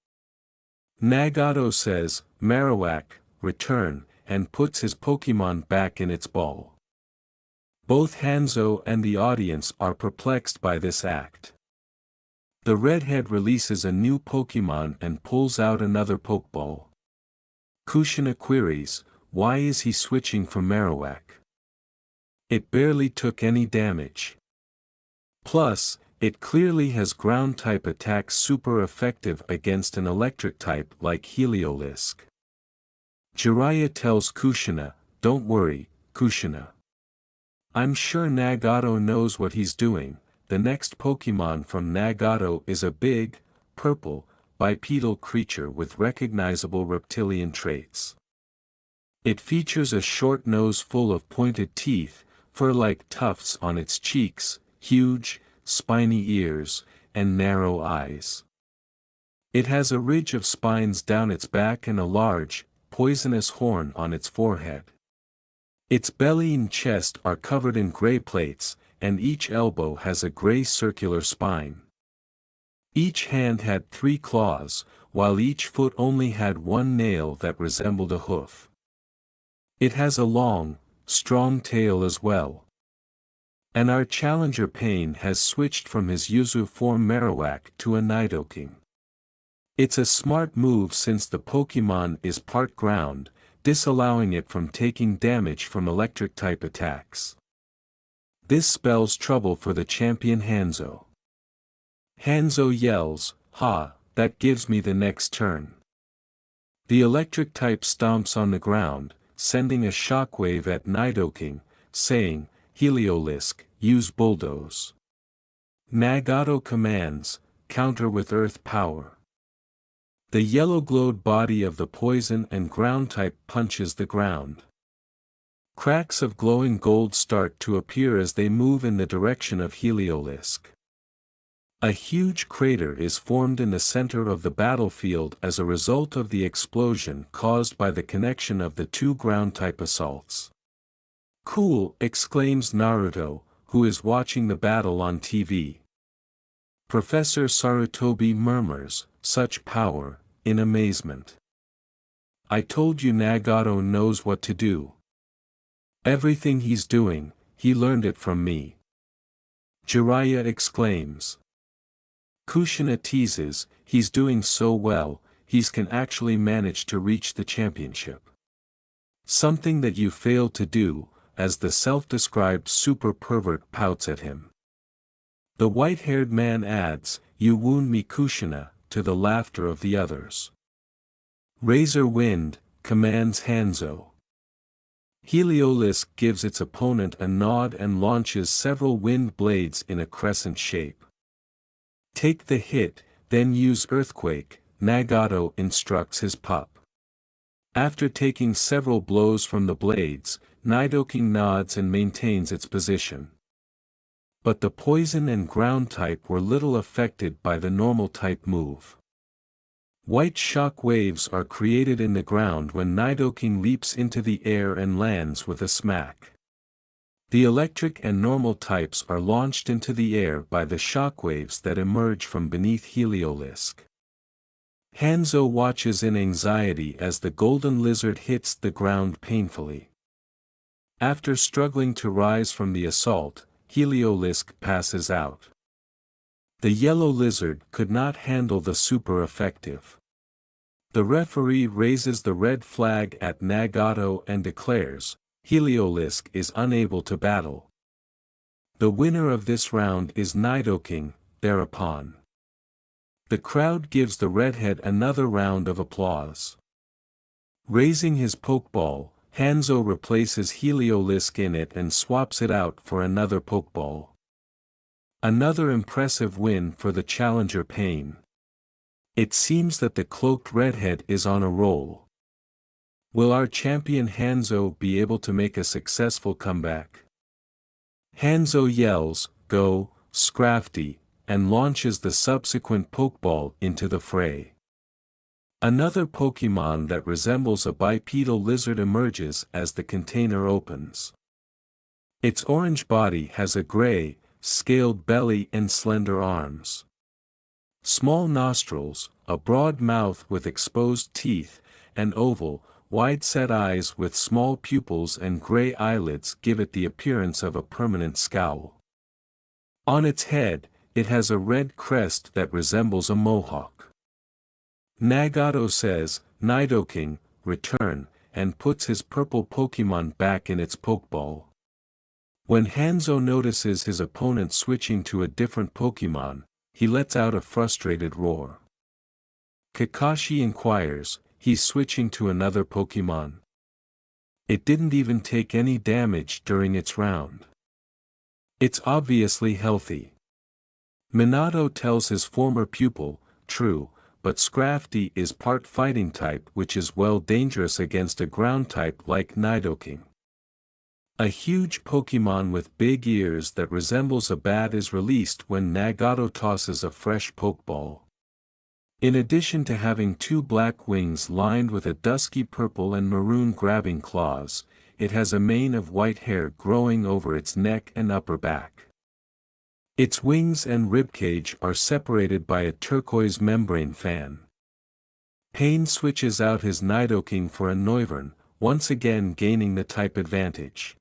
Nagato says, "Marowak, return," and puts his Pokemon back in its ball. Both Hanzo and the audience are perplexed by this act. The redhead releases a new Pokemon and pulls out another Pokeball. Kushina queries, why is he switching from Marowak? It barely took any damage. Plus, it clearly has ground-type attacks super effective against an electric type like Heliolisk. Jiraiya tells Kushina, "Don't worry, Kushina. I'm sure Nagato knows what he's doing." The next Pokemon from Nagato is a big, purple, bipedal creature with recognizable reptilian traits. It features a short nose full of pointed teeth, fur-like tufts on its cheeks, huge, spiny ears, and narrow eyes. It has a ridge of spines down its back and a large, poisonous horn on its forehead. Its belly and chest are covered in gray plates, and each elbow has a gray circular spine. Each hand had 3 claws, while each foot only had 1 nail that resembled a hoof. It has a long, strong tail as well. And our challenger Pain has switched from his Yuzu form Marowak to a Nidoking. It's a smart move since the Pokemon is part ground, disallowing it from taking damage from electric-type attacks. This spells trouble for the champion Hanzo. Hanzo yells, "Ha, that gives me the next turn." The electric type stomps on the ground, sending a shockwave at Nidoking, saying, "Heliolisk, use Bulldoze." Nagato commands, "Counter with Earth Power." The yellow-glowed body of the poison and ground type punches the ground. Cracks of glowing gold start to appear as they move in the direction of Heliolisk. A huge crater is formed in the center of the battlefield as a result of the explosion caused by the connection of the 2 ground-type assaults. "Cool!" exclaims Naruto, who is watching the battle on TV. Professor Sarutobi murmurs, "Such power," in amazement. "I told you Nagato knows what to do. Everything he's doing, he learned it from me." Jiraiya exclaims. Kushina teases, "He's doing so well, he's can actually manage to reach the championship. Something that you failed to do," as the self-described super pervert pouts at him. The white-haired man adds, "You wound me Kushina," to the laughter of the others. "Razor Wind," commands Hanzo. Heliolisk gives its opponent a nod and launches several wind blades in a crescent shape. "Take the hit, then use Earthquake," Nagato instructs his pup. After taking several blows from the blades, Nidoking nods and maintains its position. But the poison and ground type were little affected by the normal type move. White shock waves are created in the ground when Nidoking leaps into the air and lands with a smack. The electric and normal types are launched into the air by the shockwaves that emerge from beneath Heliolisk. Hanzo watches in anxiety as the golden lizard hits the ground painfully. After struggling to rise from the assault, Heliolisk passes out. The yellow lizard could not handle the super effective. The referee raises the red flag at Nagato and declares, "Heliolisk is unable to battle." The winner of this round is Nidoking. Thereupon, the crowd gives the redhead another round of applause. Raising his Pokeball, Hanzo replaces Heliolisk in it and swaps it out for another Pokeball. Another impressive win for the challenger Pain. It seems that the cloaked redhead is on a roll. Will our champion Hanzo be able to make a successful comeback? Hanzo yells, "Go, Scrafty," and launches the subsequent Pokeball into the fray. Another Pokemon that resembles a bipedal lizard emerges as the container opens. Its orange body has a gray, scaled belly and slender arms. Small nostrils, a broad mouth with exposed teeth, and oval, wide-set eyes with small pupils and gray eyelids give it the appearance of a permanent scowl. On its head, it has a red crest that resembles a mohawk. Nagato says, "Nidoking, return," and puts his purple Pokemon back in its Pokeball. When Hanzo notices his opponent switching to a different Pokemon, he lets out a frustrated roar. Kakashi inquires, "He's switching to another Pokemon? It didn't even take any damage during its round. It's obviously healthy." Minato tells his former pupil, "True, but Scrafty is part fighting type, which is well dangerous against a ground type like Nidoking." A huge Pokemon with big ears that resembles a bat is released when Nagato tosses a fresh Pokeball. In addition to having two black wings lined with a dusky purple and maroon grabbing claws, it has a mane of white hair growing over its neck and upper back. Its wings and ribcage are separated by a turquoise membrane fan. Pain switches out his Nidoking for a Noivern, once again gaining the type advantage.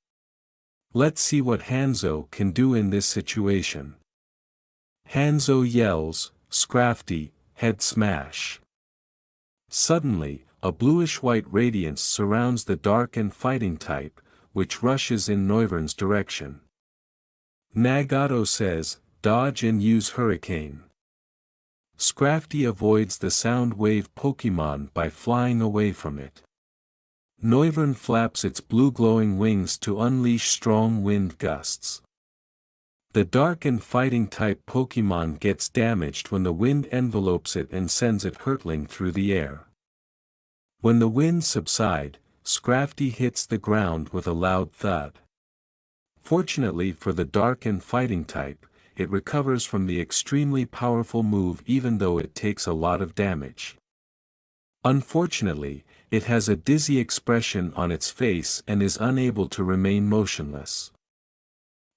Let's see what Hanzo can do in this situation. Hanzo yells, "Scrafty, head smash." Suddenly, a bluish-white radiance surrounds the dark and fighting type, which rushes in Noivern's direction. Nagato says, "Dodge and use Hurricane." Scrafty avoids the sound wave Pokemon by flying away from it. Noivern flaps its blue glowing wings to unleash strong wind gusts. The dark and fighting type Pokemon gets damaged when the wind envelopes it and sends it hurtling through the air. When the winds subside, Scrafty hits the ground with a loud thud. Fortunately for the dark and fighting type, it recovers from the extremely powerful move even though it takes a lot of damage. Unfortunately, it has a dizzy expression on its face and is unable to remain motionless.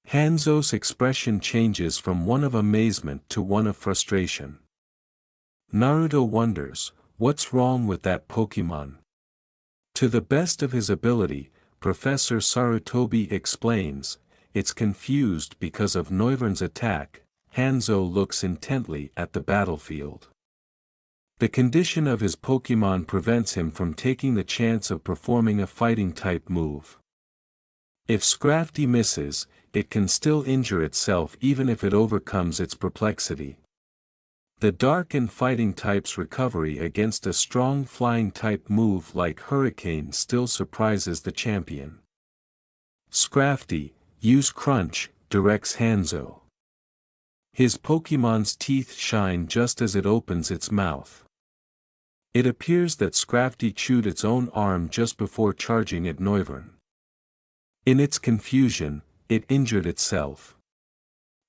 Hanzo's expression changes from one of amazement to one of frustration. Naruto wonders, what's wrong with that Pokemon? To the best of his ability, Professor Sarutobi explains, it's confused because of Noivern's attack. Hanzo looks intently at the battlefield. The condition of his Pokemon prevents him from taking the chance of performing a fighting-type move. If Scrafty misses, it can still injure itself even if it overcomes its perplexity. The dark and fighting type's recovery against a strong flying-type move like Hurricane still surprises the champion. Scrafty, use Crunch, directs Hanzo. His Pokemon's teeth shine just as it opens its mouth. It appears that Scrafty chewed its own arm just before charging at Noivern. In its confusion, it injured itself.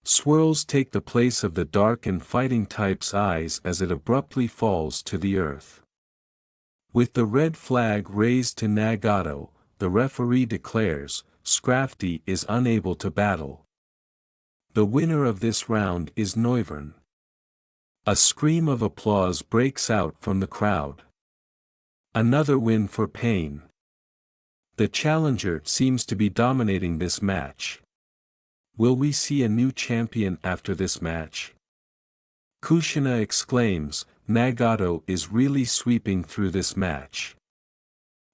Swirls take the place of the dark and fighting type's eyes as it abruptly falls to the earth. With the red flag raised to Nagato, the referee declares, Scrafty is unable to battle. The winner of this round is Noivern. A scream of applause breaks out from the crowd. Another win for Pain. The challenger seems to be dominating this match. Will we see a new champion after this match? Kushina exclaims, Nagato is really sweeping through this match.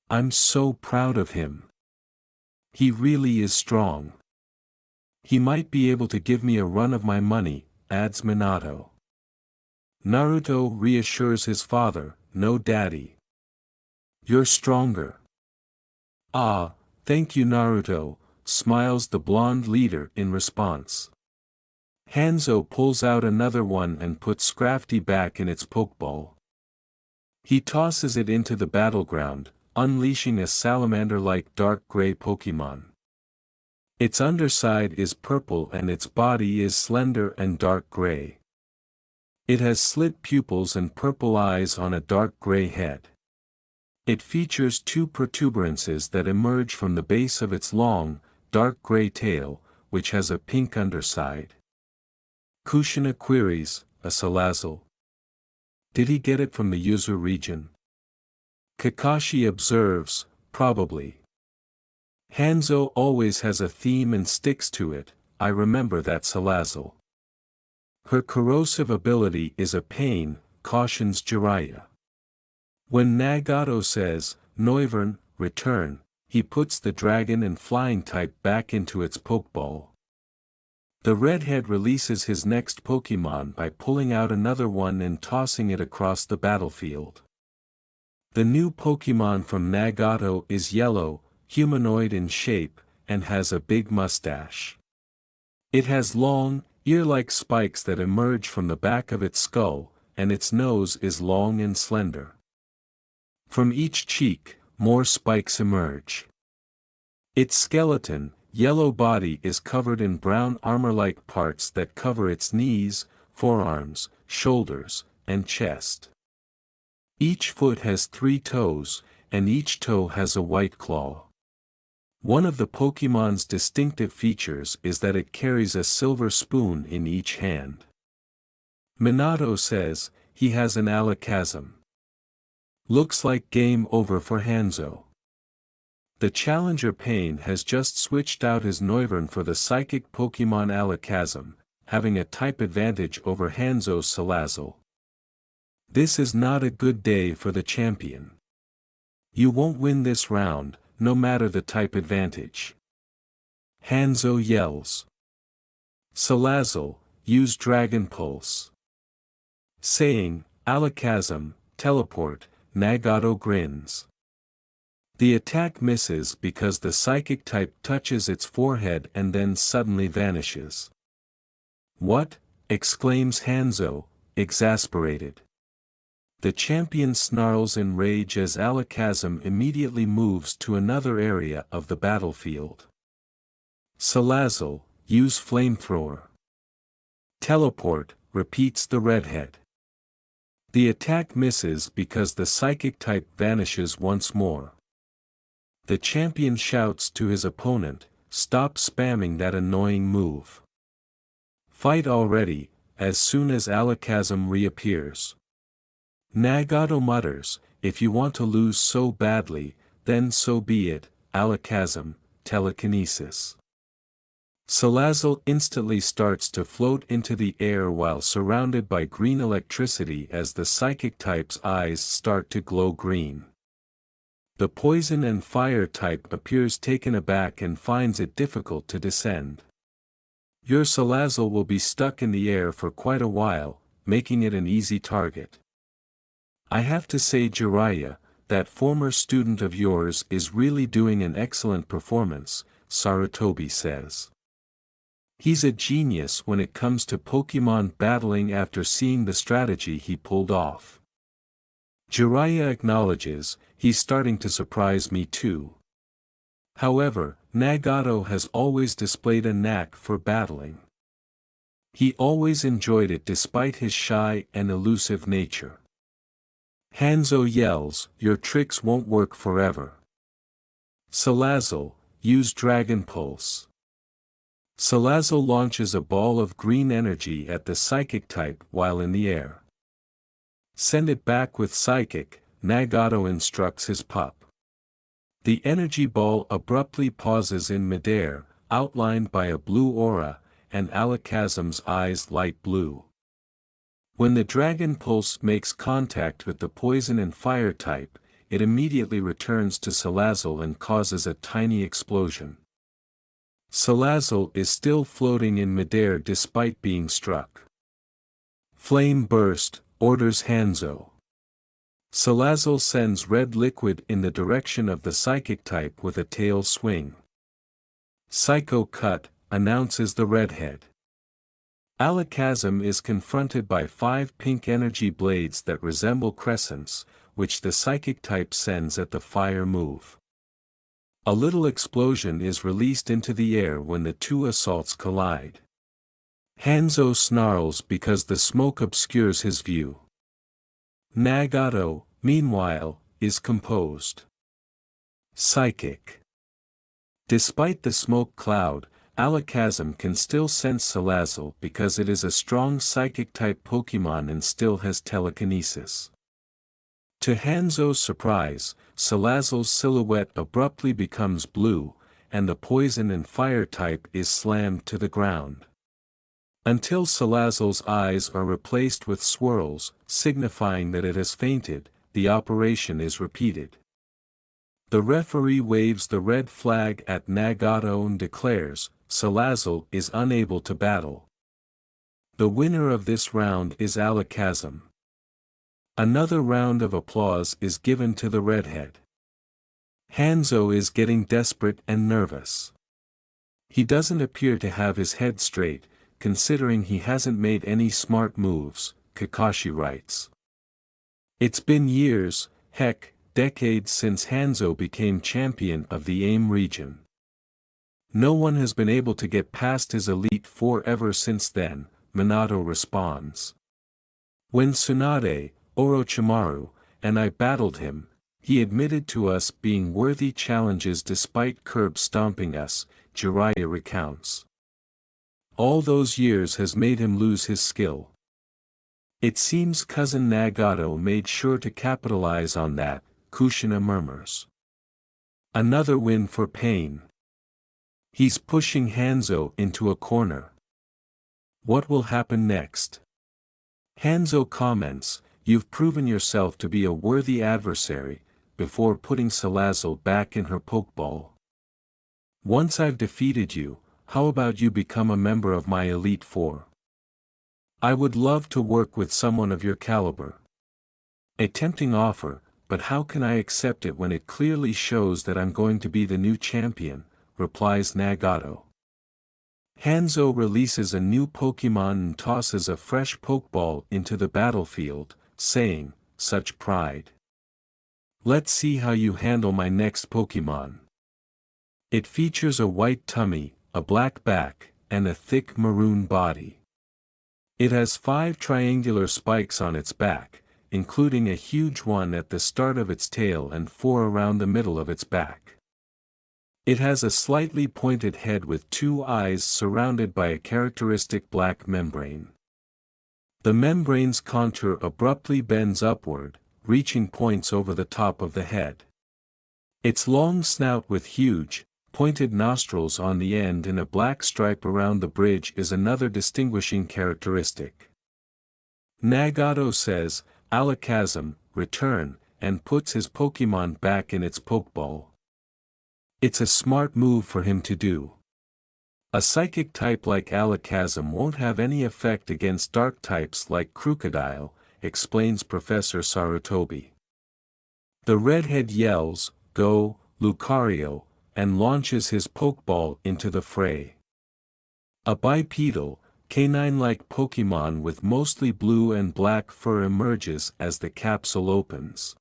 I'm so proud of him. He really is strong. He might be able to give me a run of my money, adds Minato. Naruto reassures his father, no daddy. You're stronger. Ah, thank you Naruto, smiles the blonde leader in response. Hanzo pulls out another one and puts Scrafty back in its pokeball. He tosses it into the battleground, unleashing a salamander-like dark gray Pokemon. Its underside is purple and its body is slender and dark gray. It has slit pupils and purple eyes on a dark gray head. It features two protuberances that emerge from the base of its long, dark gray tail, which has a pink underside. Kushina queries, a Salazzle. Did he get it from the Yuzu region? Kakashi observes, probably. Hanzo always has a theme and sticks to it, I remember that Salazzle. Her corrosive ability is a pain, cautions Jiraiya. When Nagato says, Noivern, return, he puts the dragon and flying type back into its Pokeball. The redhead releases his next Pokemon by pulling out another one and tossing it across the battlefield. The new Pokemon from Nagato is yellow, humanoid in shape, and has a big mustache. It has long, ear-like spikes that emerge from the back of its skull, and its nose is long and slender. From each cheek, more spikes emerge. Its skeleton, yellow body is covered in brown armor-like parts that cover its knees, forearms, shoulders, and chest. Each foot has 3 toes, and each toe has a white claw. One of the Pokemon's distinctive features is that it carries a silver spoon in each hand. Minato says, he has an Alakazam. Looks like game over for Hanzo. The Challenger Pain has just switched out his Noivern for the psychic Pokemon Alakazam, having a type advantage over Hanzo's Salazzle. This is not a good day for the champion. You won't win this round, no matter the type advantage. Hanzo yells. Salazzle, use Dragon Pulse. Saying, Alakazam, teleport, Nagato grins. The attack misses because the psychic type touches its forehead and then suddenly vanishes. What? Exclaims Hanzo, exasperated. The champion snarls in rage as Alakazam immediately moves to another area of the battlefield. Salazzle, use Flamethrower. Teleport, repeats the redhead. The attack misses because the psychic type vanishes once more. The champion shouts to his opponent, stop spamming that annoying move. Fight already, as soon as Alakazam reappears. Nagato mutters, if you want to lose so badly, then so be it, Alakazam, telekinesis. Salazzle instantly starts to float into the air while surrounded by green electricity as the psychic type's eyes start to glow green. The poison and fire type appears taken aback and finds it difficult to descend. Your Salazzle will be stuck in the air for quite a while, making it an easy target. I have to say Jiraiya, that former student of yours is really doing an excellent performance, Sarutobi says. He's a genius when it comes to Pokemon battling after seeing the strategy he pulled off. Jiraiya acknowledges, he's starting to surprise me too. However, Nagato has always displayed a knack for battling. He always enjoyed it despite his shy and elusive nature. Hanzo yells, your tricks won't work forever. Salazzle, use Dragon Pulse. Salazzle launches a ball of green energy at the psychic type while in the air. Send it back with psychic, Nagato instructs his pup. The energy ball abruptly pauses in midair, outlined by a blue aura, and Alakazam's eyes light blue. When the Dragon Pulse makes contact with the poison and fire type, it immediately returns to Salazzle and causes a tiny explosion. Salazzle is still floating in midair despite being struck. Flame burst, orders Hanzo. Salazzle sends red liquid in the direction of the psychic type with a tail swing. Psycho cut, announces the redhead. Alakazam is confronted by 5 pink energy blades that resemble crescents, which the psychic type sends at the fire move. A little explosion is released into the air when the two assaults collide. Hanzo snarls because the smoke obscures his view. Nagato, meanwhile, is composed. Psychic. Despite the smoke cloud, Alakazam can still sense Salazzle because it is a strong psychic-type Pokémon and still has telekinesis. To Hanzo's surprise, Salazzle's silhouette abruptly becomes blue, and the poison and fire type is slammed to the ground. Until Salazzle's eyes are replaced with swirls, signifying that it has fainted, the operation is repeated. The referee waves the red flag at Nagato and declares, Salazzle is unable to battle. The winner of this round is Alakazam. Another round of applause is given to the redhead. Hanzo is getting desperate and nervous. He doesn't appear to have his head straight, considering he hasn't made any smart moves, Kakashi writes. It's been years, heck, decades since Hanzo became champion of the AIM region. No one has been able to get past his Elite Four ever since then, Minato responds. When Tsunade, Orochimaru, and I battled him, he admitted to us being worthy challenges despite curb stomping us, Jiraiya recounts. All those years has made him lose his skill. It seems cousin Nagato made sure to capitalize on that, Kushina murmurs. Another win for Pain. He's pushing Hanzo into a corner. What will happen next? Hanzo comments, you've proven yourself to be a worthy adversary, before putting Salazzle back in her Pokeball. Once I've defeated you, how about you become a member of my Elite Four? I would love to work with someone of your caliber. A tempting offer, but how can I accept it when it clearly shows that I'm going to be the new champion, replies Nagato. Hanzo releases a new Pokemon and tosses a fresh Pokeball into the battlefield, saying, such pride. Let's see how you handle my next Pokemon. It features a white tummy, a black back, and a thick maroon body. It has 5 triangular spikes on its back, including a huge one at the start of its tail and 4 around the middle of its back. It has a slightly pointed head with 2 eyes surrounded by a characteristic black membrane. The membrane's contour abruptly bends upward, reaching points over the top of the head. Its long snout with huge, pointed nostrils on the end and a black stripe around the bridge is another distinguishing characteristic. Nagato says, Alakazam, return, and puts his Pokemon back in its Pokeball. It's a smart move for him to do. A psychic type like Alakazam won't have any effect against dark types like Crocodile, explains Professor Sarutobi. The redhead yells, Go, Lucario, and launches his Pokeball into the fray. A bipedal, canine-like Pokemon with mostly blue and black fur emerges as the capsule opens.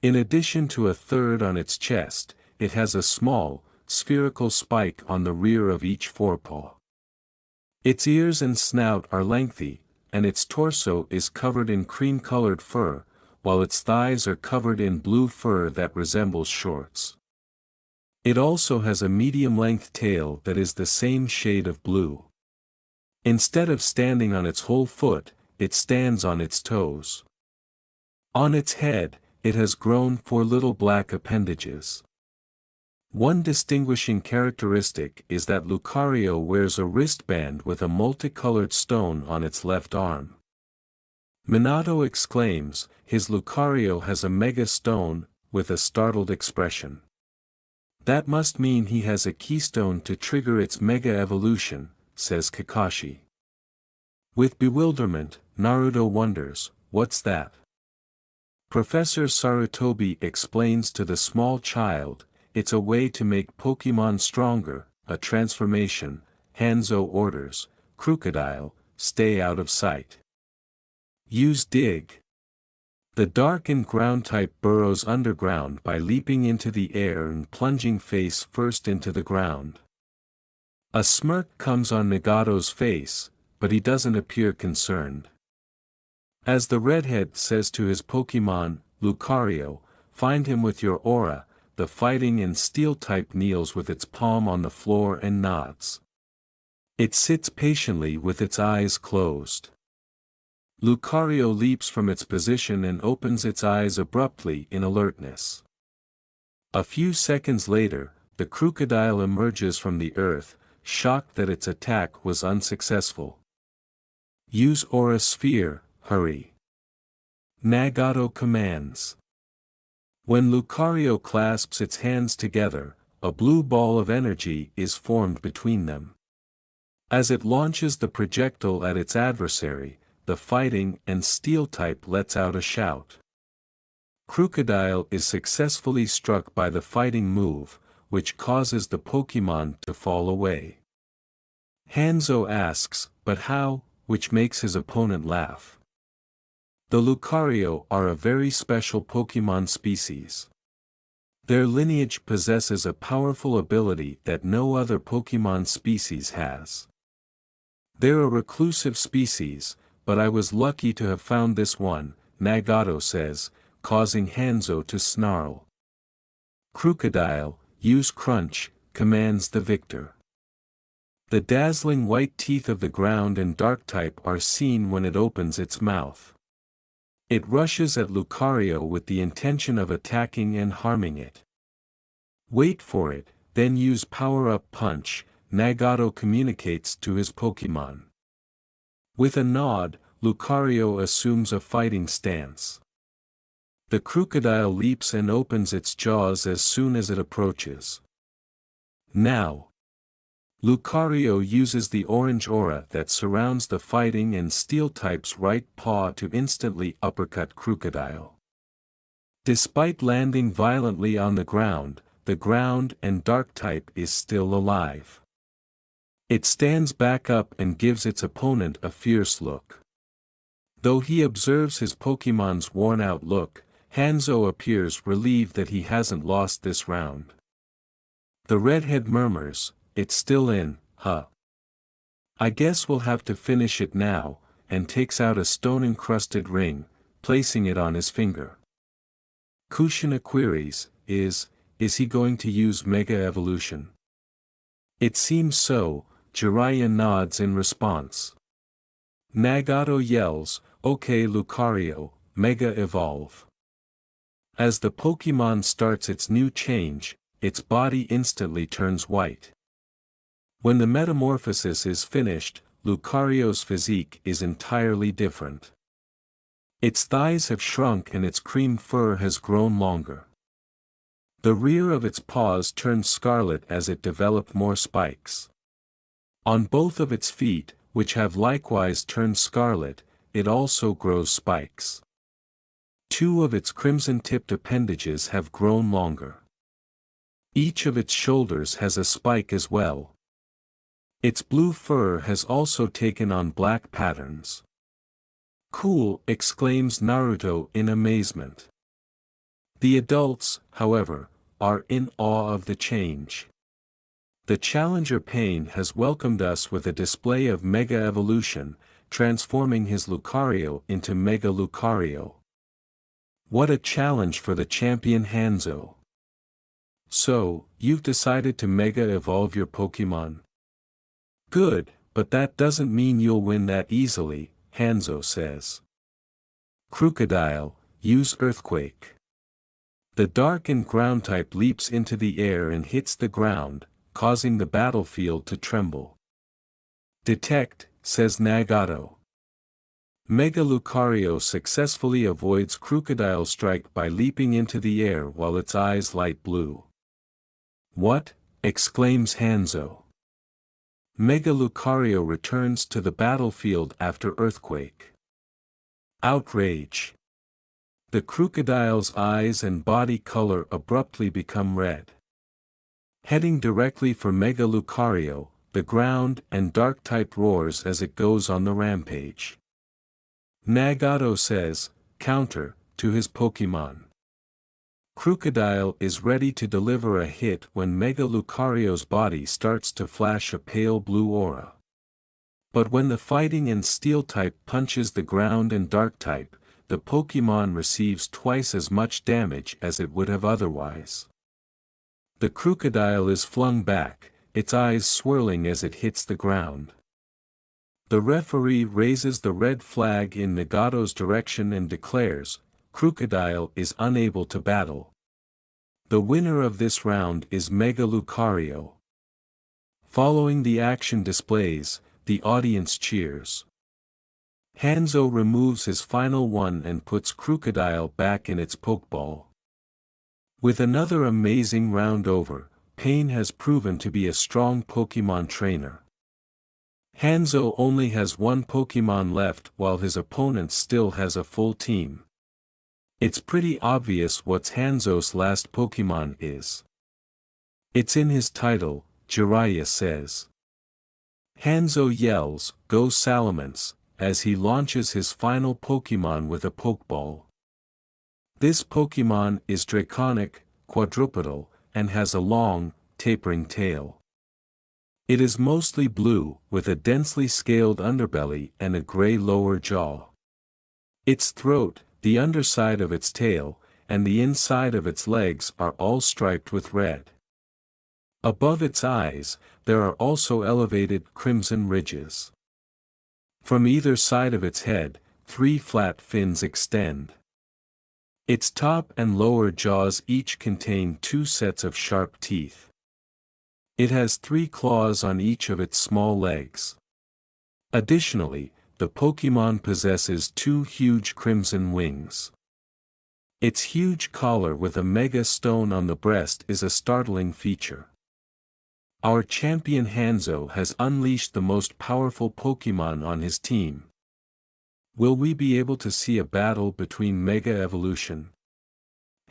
In addition to a third on its chest, it has a small, spherical spike on the rear of each forepaw. Its ears and snout are lengthy, and its torso is covered in cream-colored fur, while its thighs are covered in blue fur that resembles shorts. It also has a medium-length tail that is the same shade of blue. Instead of standing on its whole foot, it stands on its toes. On its head, it has grown 4 little black appendages. One distinguishing characteristic is that Lucario wears a wristband with a multicolored stone on its left arm. Minato exclaims, his Lucario has a mega stone, with a startled expression. That must mean he has a keystone to trigger its mega evolution, says Kakashi. With bewilderment, Naruto wonders, what's that? Professor Sarutobi explains to the small child, it's a way to make Pokemon stronger, a transformation. Hanzo orders, Crocodile, stay out of sight. Use dig. The darkened ground type burrows underground by leaping into the air and plunging face first into the ground. A smirk comes on Nagato's face, but he doesn't appear concerned. As the redhead says to his Pokemon, Lucario, find him with your aura, the fighting and steel type kneels with its palm on the floor and nods. It sits patiently with its eyes closed. Lucario leaps from its position and opens its eyes abruptly in alertness. A few seconds later, the crocodile emerges from the earth, shocked that its attack was unsuccessful. Use Aura Sphere, hurry. Nagato commands. When Lucario clasps its hands together, a blue ball of energy is formed between them. As it launches the projectile at its adversary, the fighting and steel type lets out a shout. Crocodile is successfully struck by the fighting move, which causes the Pokemon to fall away. Hanzo asks, but how, which makes his opponent laugh. The Lucario are a very special Pokemon species. Their lineage possesses a powerful ability that no other Pokemon species has. They're a reclusive species, but I was lucky to have found this one, Nagato says, causing Hanzo to snarl. Crocodile, use Crunch, commands the victor. The dazzling white teeth of the ground and dark type are seen when it opens its mouth. It rushes at Lucario with the intention of attacking and harming it. Wait for it, then use Power-Up Punch, Nagato communicates to his Pokemon. With a nod, Lucario assumes a fighting stance. The crocodile leaps and opens its jaws as soon as it approaches. Now, Lucario uses the orange aura that surrounds the fighting and steel type's right paw to instantly uppercut Crocodile. Despite landing violently on the ground and dark type is still alive. It stands back up and gives its opponent a fierce look. Though he observes his Pokemon's worn-out look, Hanzo appears relieved that he hasn't lost this round. The redhead murmurs, it's still in, huh? I guess we'll have to finish it now, and takes out a stone-encrusted ring, placing it on his finger. Kushina queries, is he going to use Mega Evolution? It seems so, Jiraiya nods in response. Nagato yells, okay Lucario, Mega Evolve. As the Pokemon starts its new change, its body instantly turns white. When the metamorphosis is finished, Lucario's physique is entirely different. Its thighs have shrunk and its cream fur has grown longer. The rear of its paws turned scarlet as it developed more spikes. On both of its feet, which have likewise turned scarlet, it also grows spikes. 2 of its crimson-tipped appendages have grown longer. Each of its shoulders has a spike as well. Its blue fur has also taken on black patterns. Cool, exclaims Naruto in amazement. The adults, however, are in awe of the change. The Challenger Pain has welcomed us with a display of Mega Evolution, transforming his Lucario into Mega Lucario. What a challenge for the champion Hanzo. So, you've decided to Mega Evolve your Pokemon? Good, but that doesn't mean you'll win that easily, Hanzo says. Crocodile, use Earthquake. The darkened ground type leaps into the air and hits the ground, causing the battlefield to tremble. Detect, says Nagato. Mega Lucario successfully avoids Crocodile strike by leaping into the air while its eyes light blue. "What?" exclaims Hanzo. Mega Lucario returns to the battlefield after earthquake. Outrage. The crocodile's eyes and body color abruptly become red. Heading directly for Mega Lucario, the ground and dark type roars as it goes on the rampage. Nagato says, counter, to his Pokemon. Crocodile is ready to deliver a hit when Mega Lucario's body starts to flash a pale blue aura. But when the fighting and steel type punches the ground and dark type, the Pokemon receives twice as much damage as it would have otherwise. The crocodile is flung back, its eyes swirling as it hits the ground. The referee raises the red flag in Nagato's direction and declares, Crocodile is unable to battle. The winner of this round is Mega Lucario. Following the action displays, the audience cheers. Hanzo removes his final one and puts Crocodile back in its Pokeball. With another amazing round over, Pain has proven to be a strong Pokemon trainer. Hanzo only has one Pokemon left while his opponent still has a full team. It's pretty obvious what's Hanzo's last Pokemon is. It's in his title, Jiraiya says. Hanzo yells, "Go Salamence," as he launches his final Pokemon with a Pokeball. This Pokemon is draconic, quadrupedal, and has a long, tapering tail. It is mostly blue, with a densely scaled underbelly and a gray lower jaw. Its throat, the underside of its tail, and the inside of its legs are all striped with red. Above its eyes, there are also elevated crimson ridges. From either side of its head, 3 flat fins extend. Its top and lower jaws each contain 2 sets of sharp teeth. It has 3 claws on each of its small legs. Additionally, the Pokemon possesses 2 huge crimson wings. Its huge collar with a mega stone on the breast is a startling feature. Our champion Hanzo has unleashed the most powerful Pokemon on his team. Will we be able to see a battle between Mega Evolution?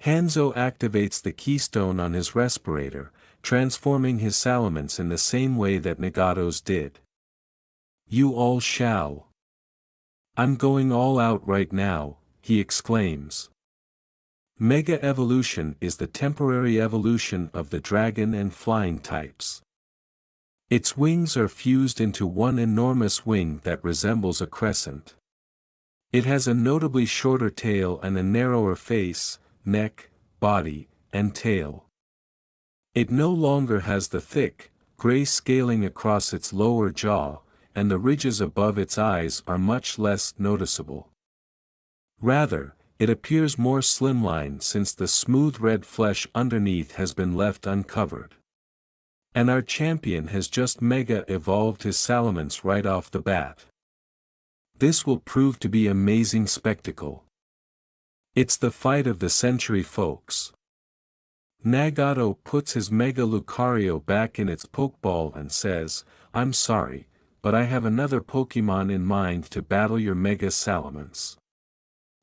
Hanzo activates the keystone on his respirator, transforming his Salamence in the same way that Nagato's did. "You all shall. I'm going all out right now," he exclaims. Mega Evolution is the temporary evolution of the dragon and flying types. Its wings are fused into one enormous wing that resembles a crescent. It has a notably shorter tail and a narrower face, neck, body, and tail. It no longer has the thick, gray scaling across its lower jaw, and the ridges above its eyes are much less noticeable. Rather, it appears more slimline since the smooth red flesh underneath has been left uncovered. And our champion has just mega evolved his Salamence right off the bat. This will prove to be amazing spectacle. It's the fight of the century, folks. Nagato puts his Mega Lucario back in its Pokeball and says, "I'm sorry, but I have another Pokemon in mind to battle your Mega Salamence."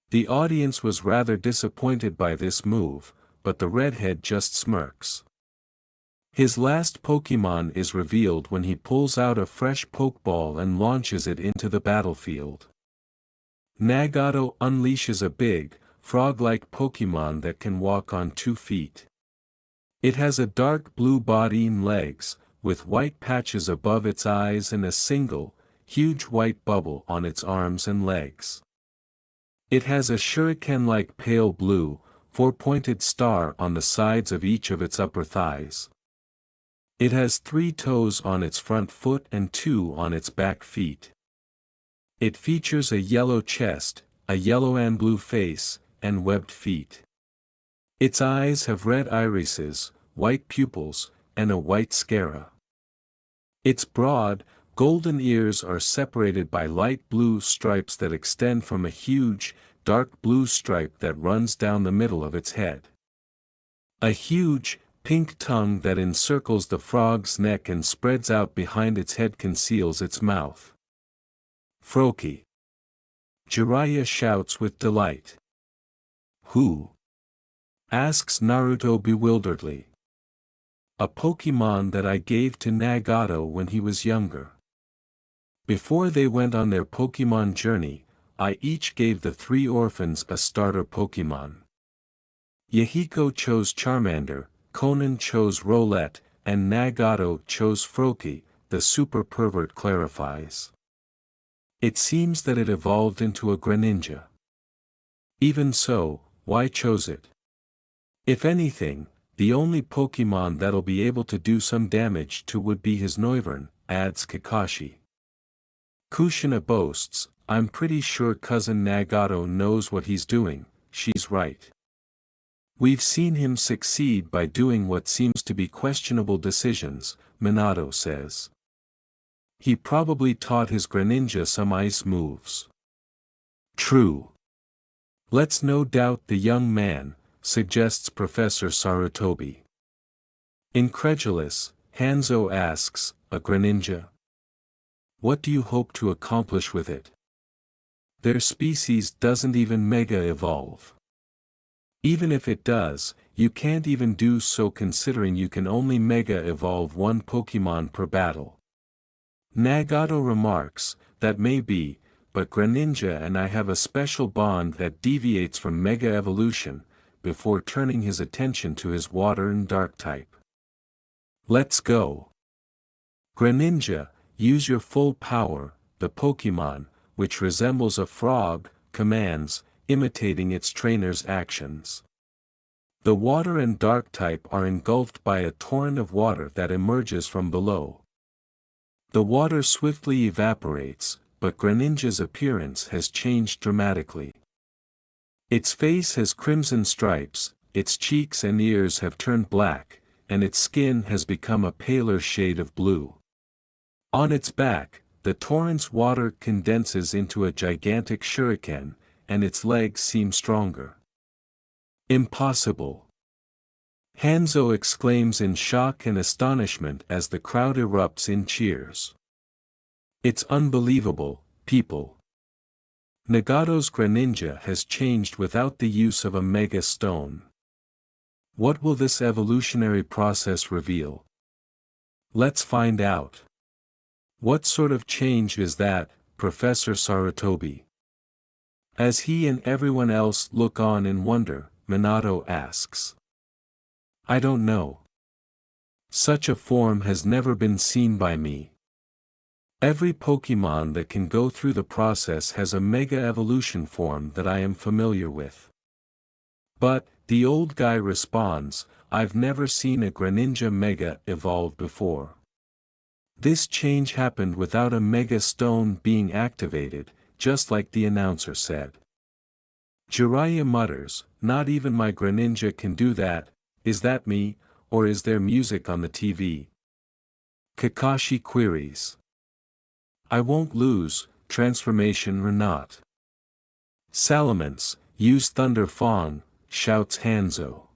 The audience was rather disappointed by this move, but the redhead just smirks. His last Pokemon is revealed when he pulls out a fresh Pokeball and launches it into the battlefield. Nagato unleashes a big, frog-like Pokemon that can walk on 2 feet. It has a dark blue body and legs, with white patches above its eyes and a single, huge white bubble on its arms and legs. It has a shuriken-like pale blue, 4-pointed star on the sides of each of its upper thighs. It has 3 toes on its front foot and 2 on its back feet. It features a yellow chest, a yellow and blue face, and webbed feet. Its eyes have red irises, white pupils, and a white sclera. Its broad, golden ears are separated by light blue stripes that extend from a huge, dark blue stripe that runs down the middle of its head. A huge, pink tongue that encircles the frog's neck and spreads out behind its head conceals its mouth. Froakie! Jiraiya shouts with delight. Who? Asks Naruto bewilderedly. A Pokemon that I gave to Nagato when he was younger. Before they went on their Pokemon journey, I each gave the 3 orphans a starter Pokemon. Yahiko chose Charmander, Conan chose Rowlet, and Nagato chose Froakie, the super pervert clarifies. It seems that it evolved into a Greninja. Even so, why chose it? If anything, the only Pokemon that'll be able to do some damage to would be his Noivern, adds Kakashi. Kushina boasts, I'm pretty sure cousin Nagato knows what he's doing. She's right. We've seen him succeed by doing what seems to be questionable decisions, Minato says. He probably taught his Greninja some ice moves. True. Let's no doubt the young man, suggests Professor Sarutobi. Incredulous, Hanzo asks, a Greninja? What do you hope to accomplish with it? Their species doesn't even mega-evolve. Even if it does, you can't even do so considering you can only mega-evolve 1 Pokemon per battle. Nagato remarks, that may be, but Greninja and I have a special bond that deviates from Mega Evolution, before turning his attention to his Water and Dark type. Let's go. Greninja, use your full power, the Pokemon, which resembles a frog, commands, imitating its trainer's actions. The Water and Dark type are engulfed by a torrent of water that emerges from below. The water swiftly evaporates, but Greninja's appearance has changed dramatically. Its face has crimson stripes, its cheeks and ears have turned black, and its skin has become a paler shade of blue. On its back, the torrent's water condenses into a gigantic shuriken, and its legs seem stronger. Impossible! Hanzo exclaims in shock and astonishment as the crowd erupts in cheers. It's unbelievable, people. Nagato's Greninja has changed without the use of a Mega Stone. What will this evolutionary process reveal? Let's find out. What sort of change is that, Professor Sarutobi? As he and everyone else look on in wonder, Minato asks. I don't know. Such a form has never been seen by me. Every Pokemon that can go through the process has a Mega Evolution form that I am familiar with. But, the old guy responds, I've never seen a Greninja Mega evolve before. This change happened without a Mega Stone being activated, just like the announcer said. Jiraiya mutters, not even my Greninja can do that. Is that me, or is there music on the TV? Kakashi queries. I won't lose, transformation or not. Salamence, use Thunder Fang, shouts Hanzo.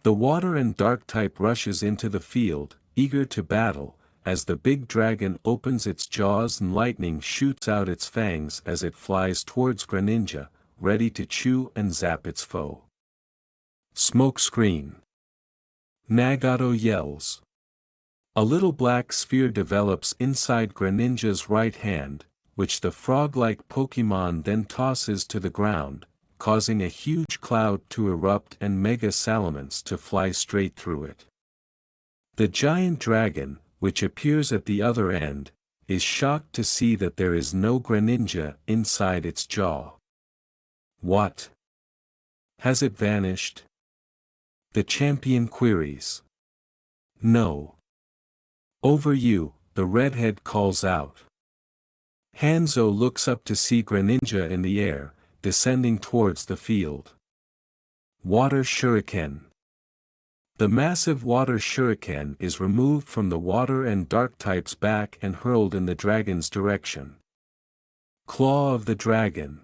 The Water and Dark type rushes into the field, eager to battle, as the big dragon opens its jaws and lightning shoots out its fangs as it flies towards Greninja, ready to chew and zap its foe. Smoke screen. Nagato yells. A little black sphere develops inside Greninja's right hand, which the frog-like Pokemon then tosses to the ground, causing a huge cloud to erupt and Mega Salamence to fly straight through it. The giant dragon, which appears at the other end, is shocked to see that there is no Greninja inside its jaw. What? Has it vanished? The champion queries. No. Over you, the redhead calls out. Hanzo looks up to see Greninja in the air, descending towards the field. Water Shuriken. The massive Water Shuriken is removed from the Water and Dark type's back and hurled in the dragon's direction. Claw of the Dragon.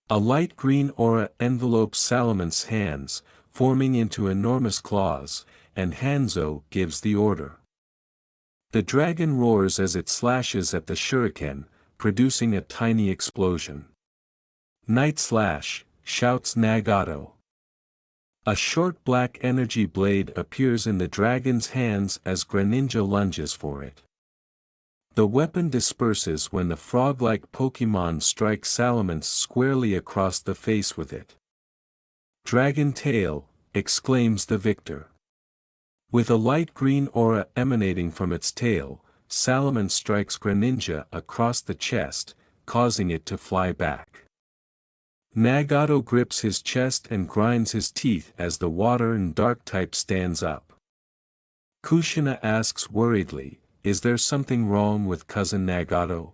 A light green aura envelopes Salamence's hands, forming into enormous claws, and Hanzo gives the order. The dragon roars as it slashes at the shuriken, producing a tiny explosion. "Night slash," shouts Nagato. A short black energy blade appears in the dragon's hands as Greninja lunges for it. The weapon disperses when the frog-like Pokémon strikes Salamence squarely across the face with it. "Dragon tail," exclaims the victor. With a light green aura emanating from its tail, Salamence strikes Greninja across the chest, causing it to fly back. Nagato grips his chest and grinds his teeth as the water and dark type stands up. Kushina asks worriedly, "Is there something wrong with cousin Nagato?"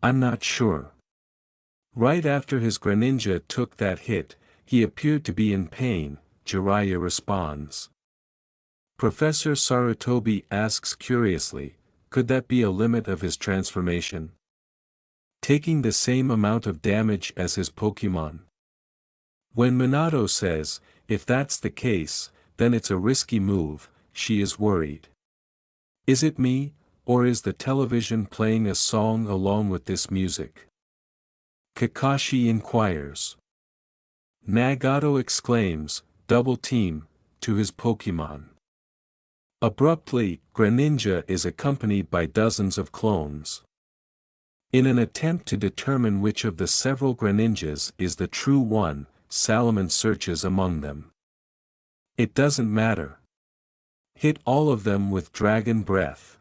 "I'm not sure. Right after his Greninja took that hit, he appeared to be in pain," Jiraiya responds. Professor Sarutobi asks curiously, "Could that be a limit of his transformation? Taking the same amount of damage as his Pokémon?" When Minato says, "If that's the case, then it's a risky move," she is worried. "Is it me, or is the television playing a song along with this music?" Kakashi inquires. Nagato exclaims, "Double team," to his Pokémon. Abruptly, Greninja is accompanied by dozens of clones. In an attempt to determine which of the several Greninjas is the true one, Salamence searches among them. "It doesn't matter. Hit all of them with dragon breath,"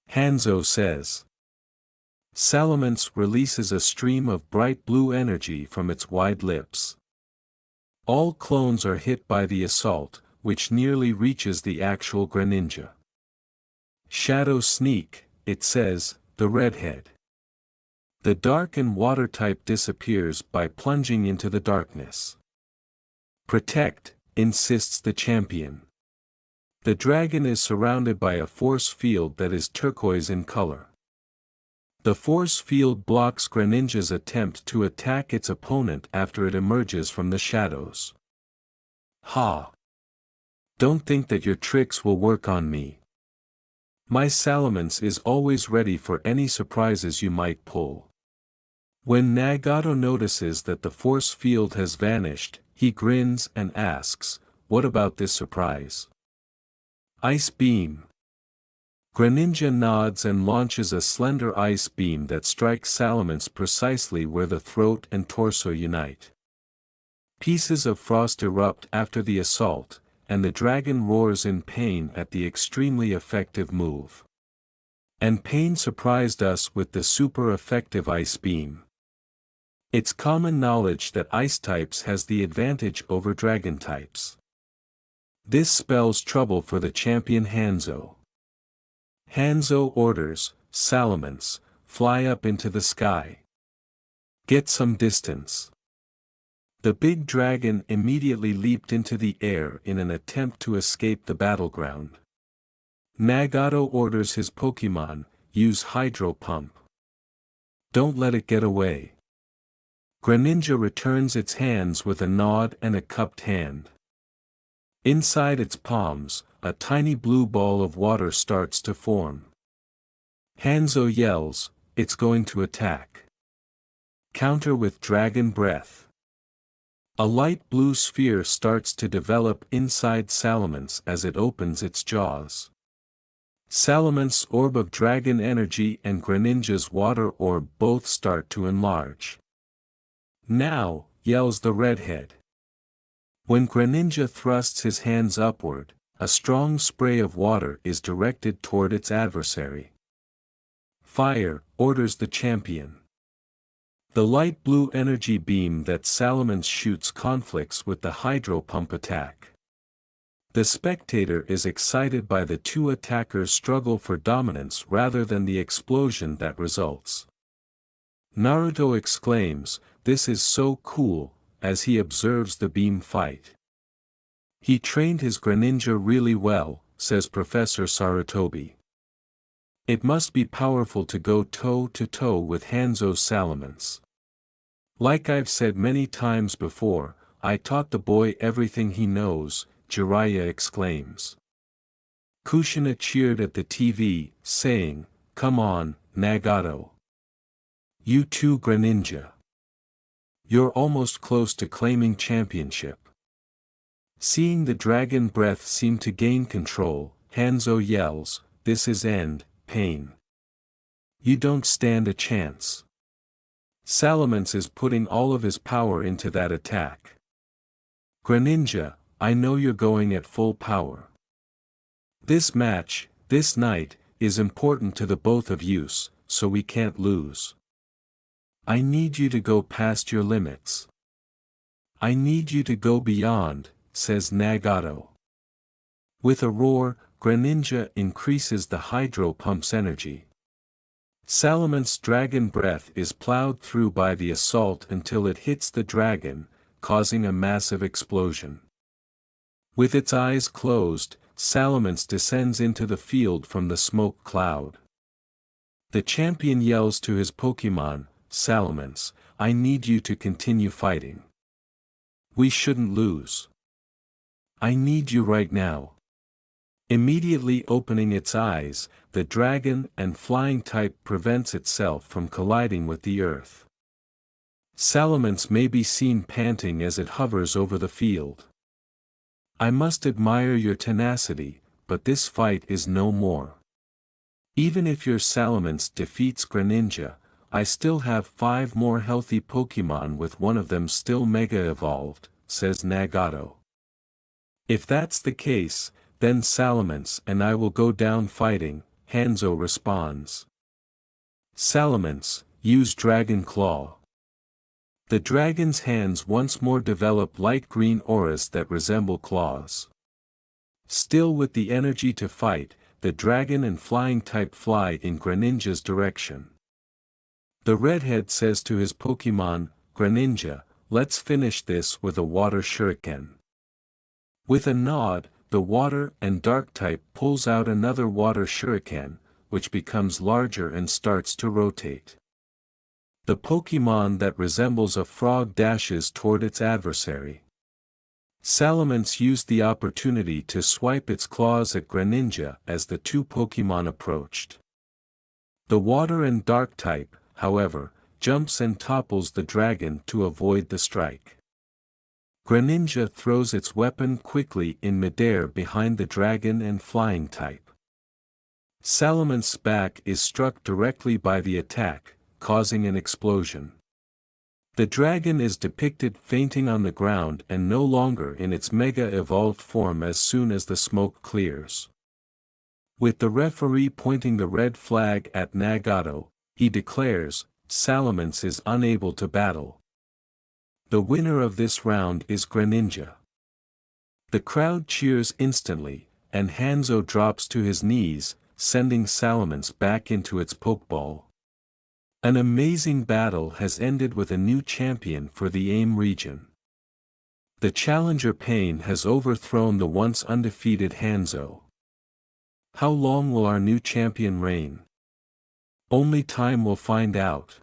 Hanzo says. Salamence releases a stream of bright blue energy from its wide lips. All clones are hit by the assault, which nearly reaches the actual Greninja. "Shadow Sneak," it says, the redhead. The dark and water type disappears by plunging into the darkness. "Protect," insists the champion. The dragon is surrounded by a force field that is turquoise in color. The force field blocks Greninja's attempt to attack its opponent after it emerges from the shadows. "Ha! Don't think that your tricks will work on me. My Salamence is always ready for any surprises you might pull." When Nagato notices that the force field has vanished, he grins and asks, "What about this surprise?" "Ice beam." Greninja nods and launches a slender ice beam that strikes Salamence precisely where the throat and torso unite. Pieces of frost erupt after the assault, and the dragon roars in pain at the extremely effective move. And Pain surprised us with the super effective ice beam. It's common knowledge that ice types has the advantage over dragon types. This spells trouble for the champion Hanzo. Hanzo orders, "Salamence, fly up into the sky. Get some distance." The big dragon immediately leaped into the air in an attempt to escape the battleground. Nagato orders his Pokémon, "Use Hydro Pump. Don't let it get away." Greninja returns its hands with a nod and a cupped hand. Inside its palms, a tiny blue ball of water starts to form. Hanzo yells, "It's going to attack. Counter with Dragon Breath." A light blue sphere starts to develop inside Salamence as it opens its jaws. Salamence's orb of dragon energy and Greninja's water orb both start to enlarge. "Now," yells the redhead. When Greninja thrusts his hands upward, a strong spray of water is directed toward its adversary. "Fire," orders the champion. The light blue energy beam that Salamence shoots conflicts with the hydro pump attack. The spectator is excited by the two attackers' struggle for dominance rather than the explosion that results. Naruto exclaims, "This is so cool," as he observes the beam fight. "He trained his Greninja really well," says Professor Sarutobi. "It must be powerful to go toe-to-toe with Hanzo's Salamence. Like I've said many times before, I taught the boy everything he knows, Jiraiya exclaims. Kushina cheered at the TV, saying, "Come on, Nagato. You too, Greninja. You're almost close to claiming championship." Seeing the dragon breath seem to gain control, Hanzo yells, "This is end, pain. You don't stand a chance." Salamence is putting all of his power into that attack. "Greninja, I know you're going at full power. This match, this night, is important to the both of you, so we can't lose. I need you to go past your limits. I need you to go beyond," says Nagato. With a roar, Greninja increases the hydro pump's energy. Salamence's dragon breath is plowed through by the assault until it hits the dragon, causing a massive explosion. With its eyes closed, Salamence descends into the field from the smoke cloud. The champion yells to his Pokémon, "Salamence, I need you to continue fighting. We shouldn't lose. I need you right now." Immediately opening its eyes, the dragon and flying type prevents itself from colliding with the earth. Salamence may be seen panting as it hovers over the field. "I must admire your tenacity, but this fight is no more. Even if your Salamence defeats Greninja, I still have 5 more healthy Pokémon with one of them still Mega Evolved," says Nagato. "If that's the case, then Salamence and I will go down fighting," Hanzo responds. "Salamence, use Dragon Claw." The dragon's hands once more develop light green auras that resemble claws. Still with the energy to fight, the dragon and flying type fly in Greninja's direction. The redhead says to his Pokémon, "Greninja, let's finish this with a water shuriken." With a nod, the water and dark type pulls out another water shuriken, which becomes larger and starts to rotate. The Pokémon that resembles a frog dashes toward its adversary. Salamence used the opportunity to swipe its claws at Greninja as the two Pokémon approached. The water and dark type, however, jumps and topples the dragon to avoid the strike. Greninja throws its weapon quickly in midair behind the dragon and flying type. Salamence's back is struck directly by the attack, causing an explosion. The dragon is depicted fainting on the ground and no longer in its mega-evolved form as soon as the smoke clears. With the referee pointing the red flag at Nagato, he declares, "Salamence is unable to battle. The winner of this round is Greninja." The crowd cheers instantly, and Hanzo drops to his knees, sending Salamence back into its Pokeball. An amazing battle has ended with a new champion for the AIM region. The challenger Pain has overthrown the once undefeated Hanzo. How long will our new champion reign? Only time will find out.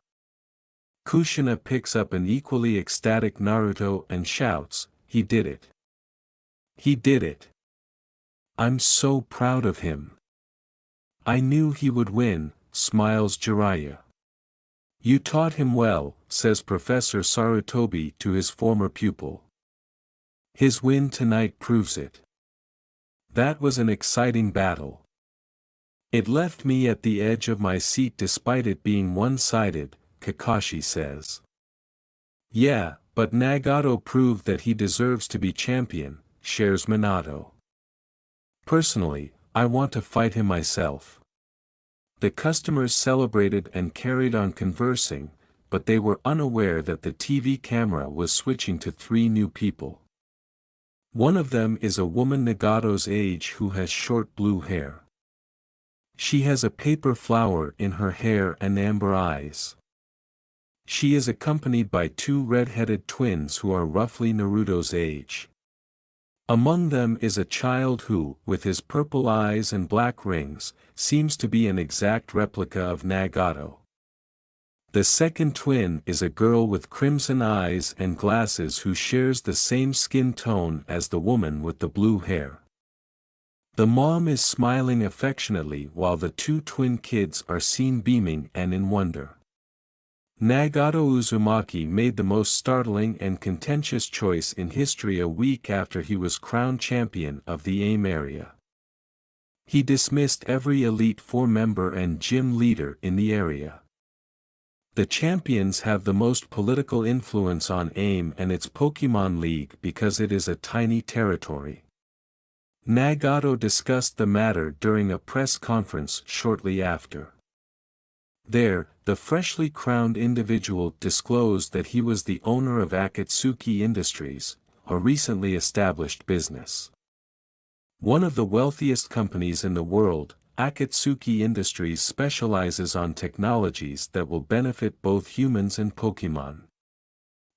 Kushina picks up an equally ecstatic Naruto and shouts, "He did it! He did it! I'm so proud of him! I knew he would win," smiles Jiraiya. "You taught him well," says Professor Sarutobi to his former pupil. "His win tonight proves it. That was an exciting battle. It left me at the edge of my seat despite it being one-sided," Kakashi says. "Yeah, but Nagato proved that he deserves to be champion," shares Minato. "Personally, I want to fight him myself." The customers celebrated and carried on conversing, but they were unaware that the TV camera was switching to 3 new people. One of them is a woman Nagato's age who has short blue hair. She has a paper flower in her hair and amber eyes. She is accompanied by 2 red-headed twins who are roughly Naruto's age. Among them is a child who, with his purple eyes and black rings, seems to be an exact replica of Nagato. The second twin is a girl with crimson eyes and glasses who shares the same skin tone as the woman with the blue hair. The mom is smiling affectionately while the two twin kids are seen beaming and in wonder. Nagato Uzumaki made the most startling and contentious choice in history a week after he was crowned champion of the AIM area. He dismissed every Elite Four member and gym leader in the area. The champions have the most political influence on AIM and its Pokemon League because it is a tiny territory. Nagato discussed the matter during a press conference shortly after. There, the freshly crowned individual disclosed that he was the owner of Akatsuki Industries, a recently established business. One of the wealthiest companies in the world, Akatsuki Industries specializes on technologies that will benefit both humans and Pokemon.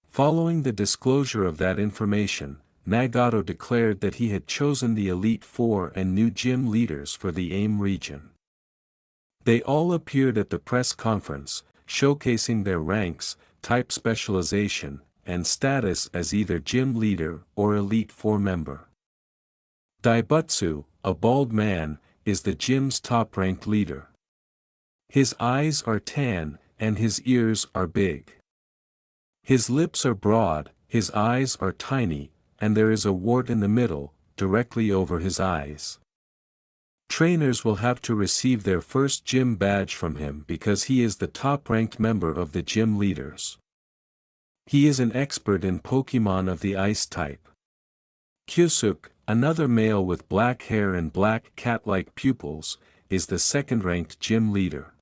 Following the disclosure of that information, Nagato declared that he had chosen the Elite Four and new gym leaders for the AIM region. They all appeared at the press conference, showcasing their ranks, type specialization, and status as either gym leader or Elite Four member. Daibutsu, a bald man, is the gym's top-ranked leader. His eyes are tan, and his ears are big. His lips are broad, his eyes are tiny, and there is a wart in the middle, directly over his eyes. Trainers will have to receive their first gym badge from him because he is the top-ranked member of the gym leaders. He is an expert in Pokemon of the Ice type. Kyusuk, another male with black hair and black cat-like pupils, is the second-ranked gym leader.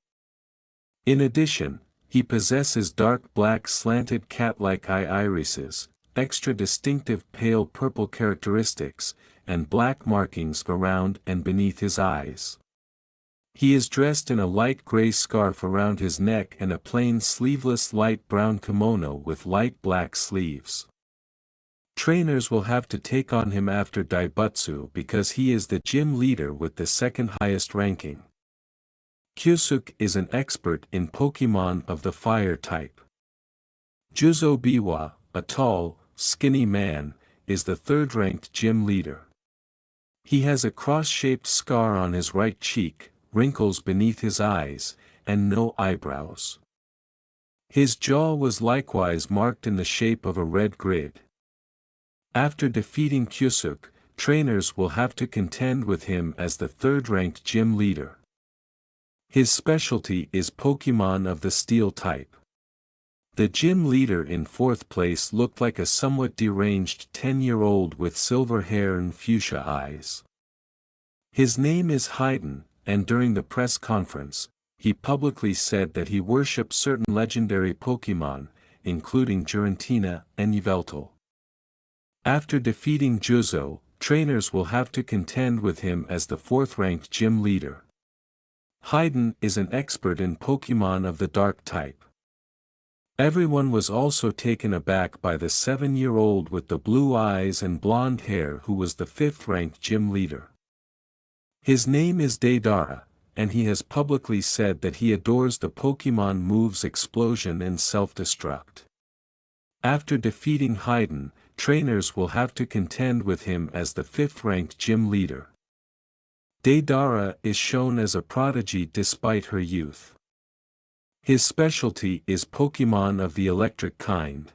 In addition, he possesses dark black slanted cat-like eye irises, extra distinctive pale purple characteristics, and black markings around and beneath his eyes. He is dressed in a light gray scarf around his neck and a plain sleeveless light brown kimono with light black sleeves. Trainers will have to take on him after Daibutsu because he is the gym leader with the second highest ranking. Kyusuk is an expert in Pokemon of the fire type. Juzo Biwa, a tall, skinny man, is the third-ranked gym leader. He has a cross-shaped scar on his right cheek, wrinkles beneath his eyes, and no eyebrows. His jaw was likewise marked in the shape of a red grid. After defeating Kyusuk, trainers will have to contend with him as the third-ranked gym leader. His specialty is Pokemon of the Steel type. The gym leader in fourth place looked like a somewhat deranged 10-year-old with silver hair and fuchsia eyes. His name is Haydn, and during the press conference, he publicly said that he worships certain legendary Pokemon, including Giratina and Yveltal. After defeating Juzo, trainers will have to contend with him as the fourth-ranked gym leader. Haydn is an expert in Pokemon of the Dark type. Everyone was also taken aback by the 7-year-old with the blue eyes and blonde hair who was the fifth-ranked gym leader. His name is Deidara, and he has publicly said that he adores the Pokemon moves Explosion and Self-Destruct. After defeating Haydn, trainers will have to contend with him as the fifth-ranked gym leader. Deidara is shown as a prodigy despite her youth. His specialty is Pokemon of the electric kind.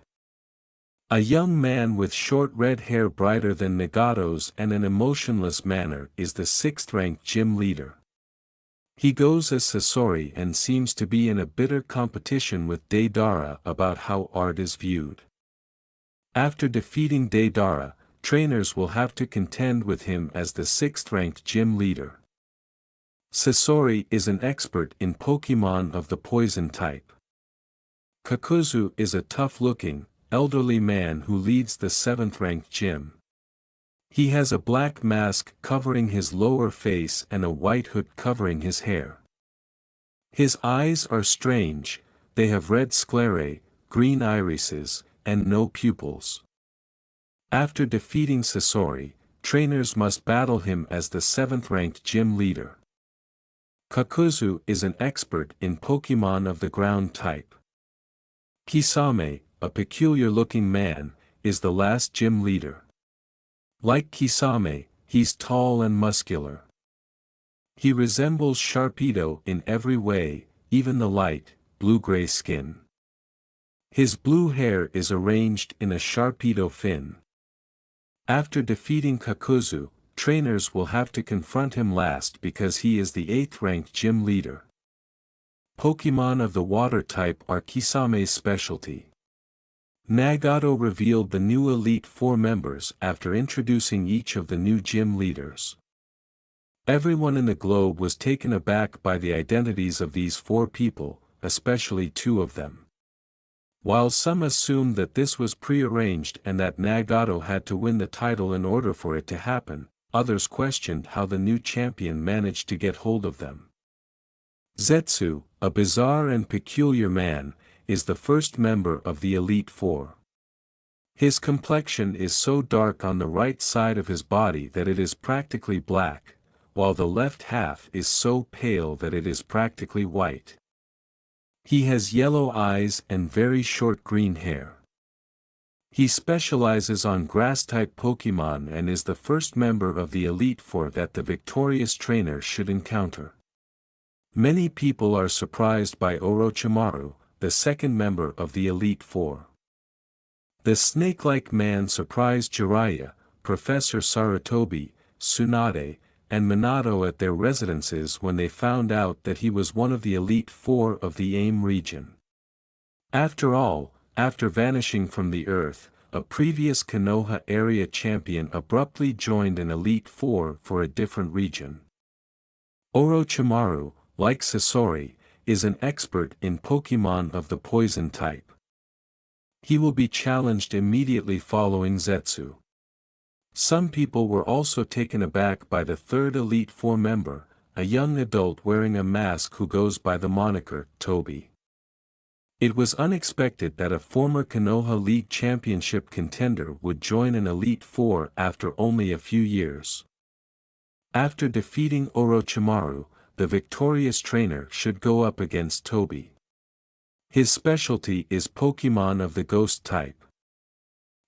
A young man with short red hair brighter than Nagato's and an emotionless manner is the sixth-ranked gym leader. He goes as Sasori and seems to be in a bitter competition with Deidara about how art is viewed. After defeating Deidara, trainers will have to contend with him as the sixth-ranked gym leader. Sasori is an expert in Pokemon of the poison type. Kakuzu is a tough-looking, elderly man who leads the seventh-ranked gym. He has a black mask covering his lower face and a white hood covering his hair. His eyes are strange, they have red sclerae, green irises, and no pupils. After defeating Sasori, trainers must battle him as the seventh-ranked gym leader. Kakuzu is an expert in Pokemon of the ground type. Kisame, a peculiar-looking man, is the last gym leader. Like Kisame, he's tall and muscular. He resembles Sharpedo in every way, even the light, blue-gray skin. His blue hair is arranged in a Sharpedo fin. After defeating Kakuzu, trainers will have to confront him last because he is the 8th-ranked gym leader. Pokemon of the water type are Kisame's specialty. Nagato revealed the new Elite Four members after introducing each of the new gym leaders. Everyone in the globe was taken aback by the identities of these 4 people, especially 2 of them. While some assumed that this was prearranged and that Nagato had to win the title in order for it to happen, others questioned how the new champion managed to get hold of them. Zetsu, a bizarre and peculiar man, is the first member of the Elite Four. His complexion is so dark on the right side of his body that it is practically black, while the left half is so pale that it is practically white. He has yellow eyes and very short green hair. He specializes on grass-type Pokemon and is the first member of the Elite Four that the victorious trainer should encounter. Many people are surprised by Orochimaru, the second member of the Elite Four. The snake-like man surprised Jiraiya, Professor Sarutobi, Tsunade, and Minato at their residences when they found out that he was one of the Elite Four of the AIM region. After all, after vanishing from the Earth, a previous Konoha area champion abruptly joined an Elite Four for a different region. Orochimaru, like Sasori, is an expert in Pokemon of the poison type. He will be challenged immediately following Zetsu. Some people were also taken aback by the 3rd Elite Four member, a young adult wearing a mask who goes by the moniker Toby. It was unexpected that a former Konoha League Championship contender would join an Elite Four after only a few years. After defeating Orochimaru, the victorious trainer should go up against Toby. His specialty is Pokemon of the ghost type.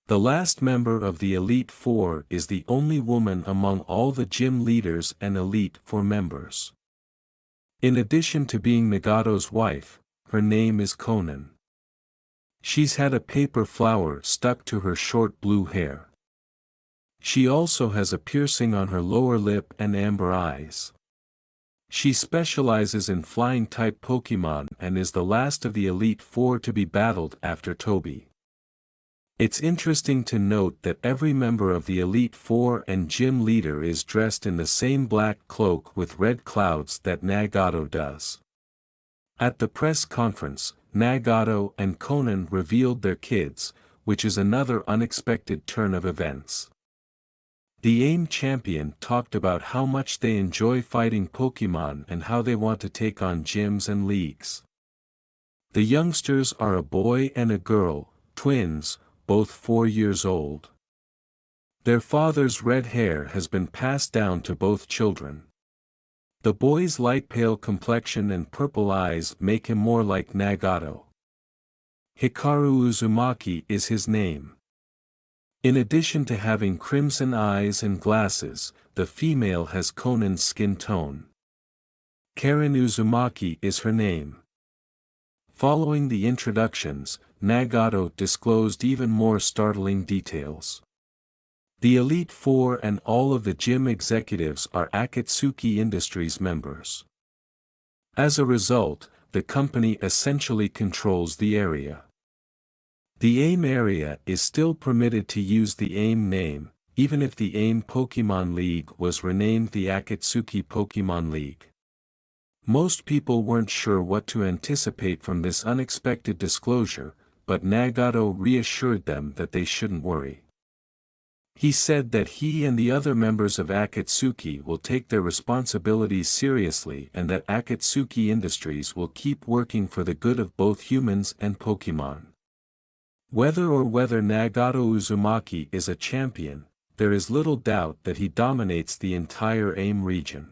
The last member of the Elite Four is the only woman among all the gym leaders and Elite Four members. In addition to being Nagato's wife, her name is Konan. She's had a paper flower stuck to her short blue hair. She also has a piercing on her lower lip and amber eyes. She specializes in flying-type Pokemon and is the last of the Elite Four to be battled after Toby. It's interesting to note that every member of the Elite Four and gym leader is dressed in the same black cloak with red clouds that Nagato does. At the press conference, Nagato and Konan revealed their kids, which is another unexpected turn of events. The AIM champion talked about how much they enjoy fighting Pokemon and how they want to take on gyms and leagues. The youngsters are a boy and a girl, twins, both 4 years old. Their father's red hair has been passed down to both children. The boy's light pale complexion and purple eyes make him more like Nagato. Hikaru Uzumaki is his name. In addition to having crimson eyes and glasses, the female has Konan's skin tone. Karen Uzumaki is her name. Following the introductions, Nagato disclosed even more startling details. The Elite Four and all of the gym executives are Akatsuki Industries members. As a result, the company essentially controls the area. The AIM area is still permitted to use the AIM name, even if the AIM Pokemon League was renamed the Akatsuki Pokemon League. Most people weren't sure what to anticipate from this unexpected disclosure, but Nagato reassured them that they shouldn't worry. He said that he and the other members of Akatsuki will take their responsibilities seriously and that Akatsuki Industries will keep working for the good of both humans and Pokemon. Whether Nagato Uzumaki is a champion, there is little doubt that he dominates the entire AIM region.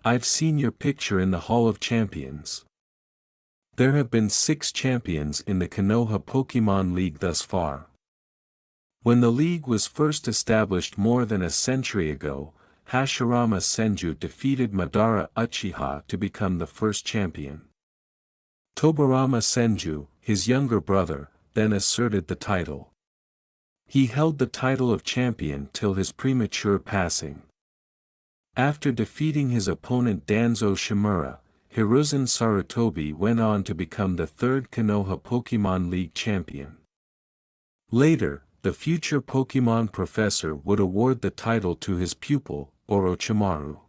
I've seen your picture in the Hall of Champions. There have been 6 champions in the Konoha Pokemon League thus far. When the league was first established more than a century ago, Hashirama Senju defeated Madara Uchiha to become the first champion. Tobarama Senju, his younger brother, then asserted the title. He held the title of champion till his premature passing. After defeating his opponent Danzo Shimura, Hiruzen Sarutobi went on to become the 3rd Konoha Pokemon League champion. Later, the future Pokemon professor would award the title to his pupil, Orochimaru.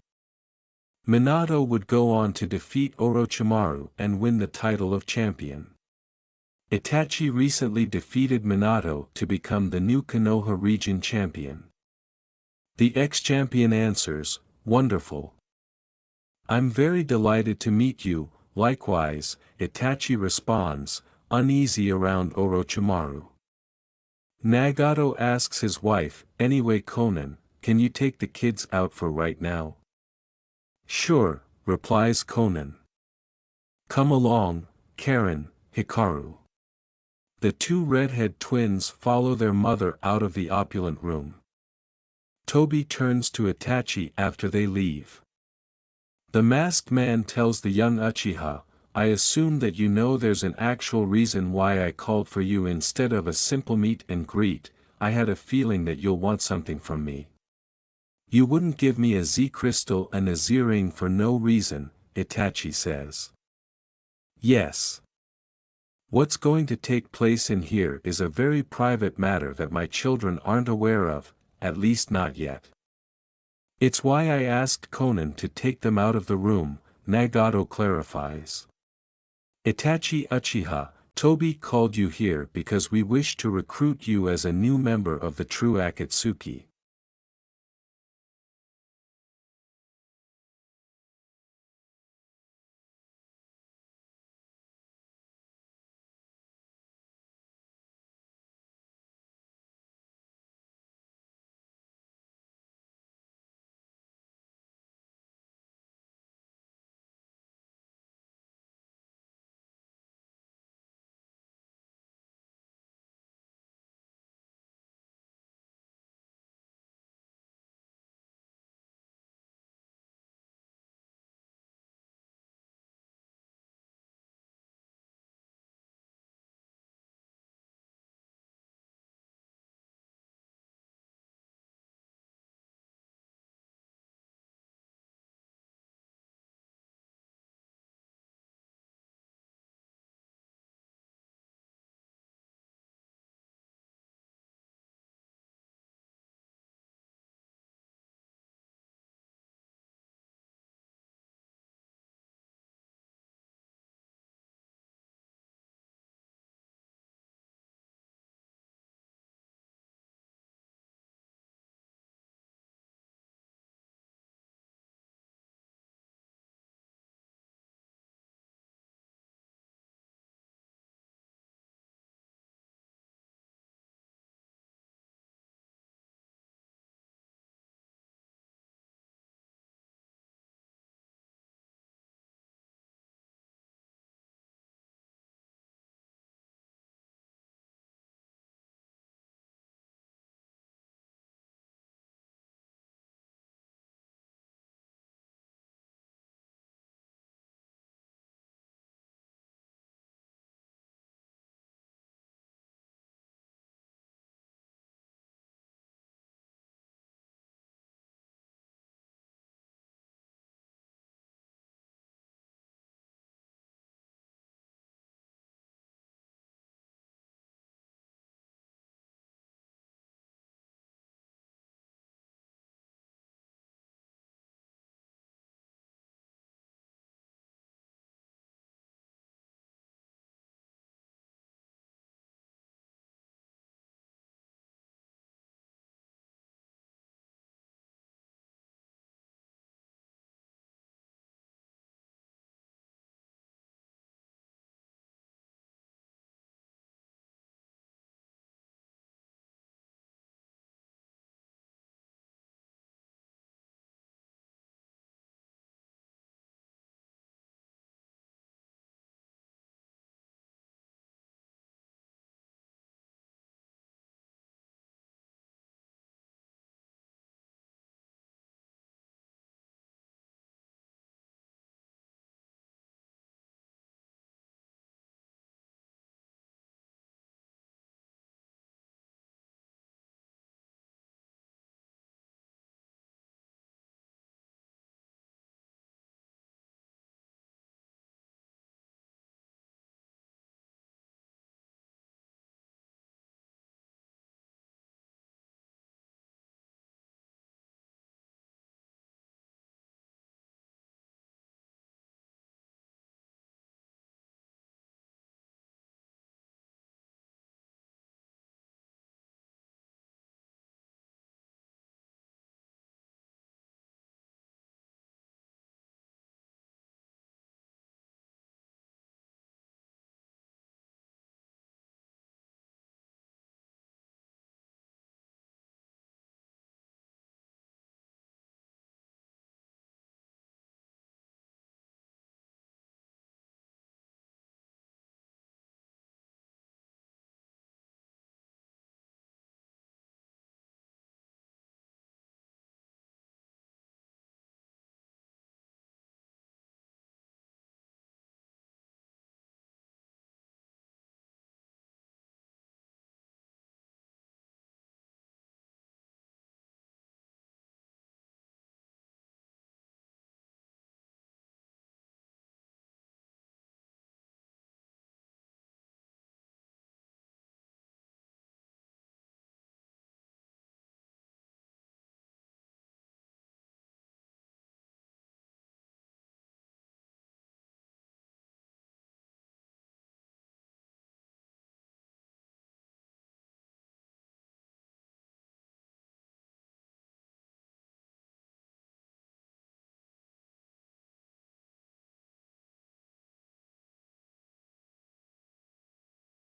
Minato would go on to defeat Orochimaru and win the title of champion. Itachi recently defeated Minato to become the new Konoha region champion. The ex-champion answers, "Wonderful. I'm very delighted to meet you." Likewise, Itachi responds, uneasy around Orochimaru. Nagato asks his wife, "Anyway Conan, can you take the kids out for right now?" "Sure," replies Conan. "Come along, Karen, Hikaru." The 2 redhead twins follow their mother out of the opulent room. Toby turns to Itachi after they leave. The masked man tells the young Uchiha, "I assume that you know there's an actual reason why I called for you instead of a simple meet and greet. I had a feeling that you'll want something from me. You wouldn't give me a Z crystal and a Z-ring for no reason," Itachi says. "Yes. What's going to take place in here is a very private matter that my children aren't aware of, at least not yet. It's why I asked Conan to take them out of the room," Nagato clarifies. "Itachi Uchiha, Toby called you here because we wish to recruit you as a new member of the true Akatsuki."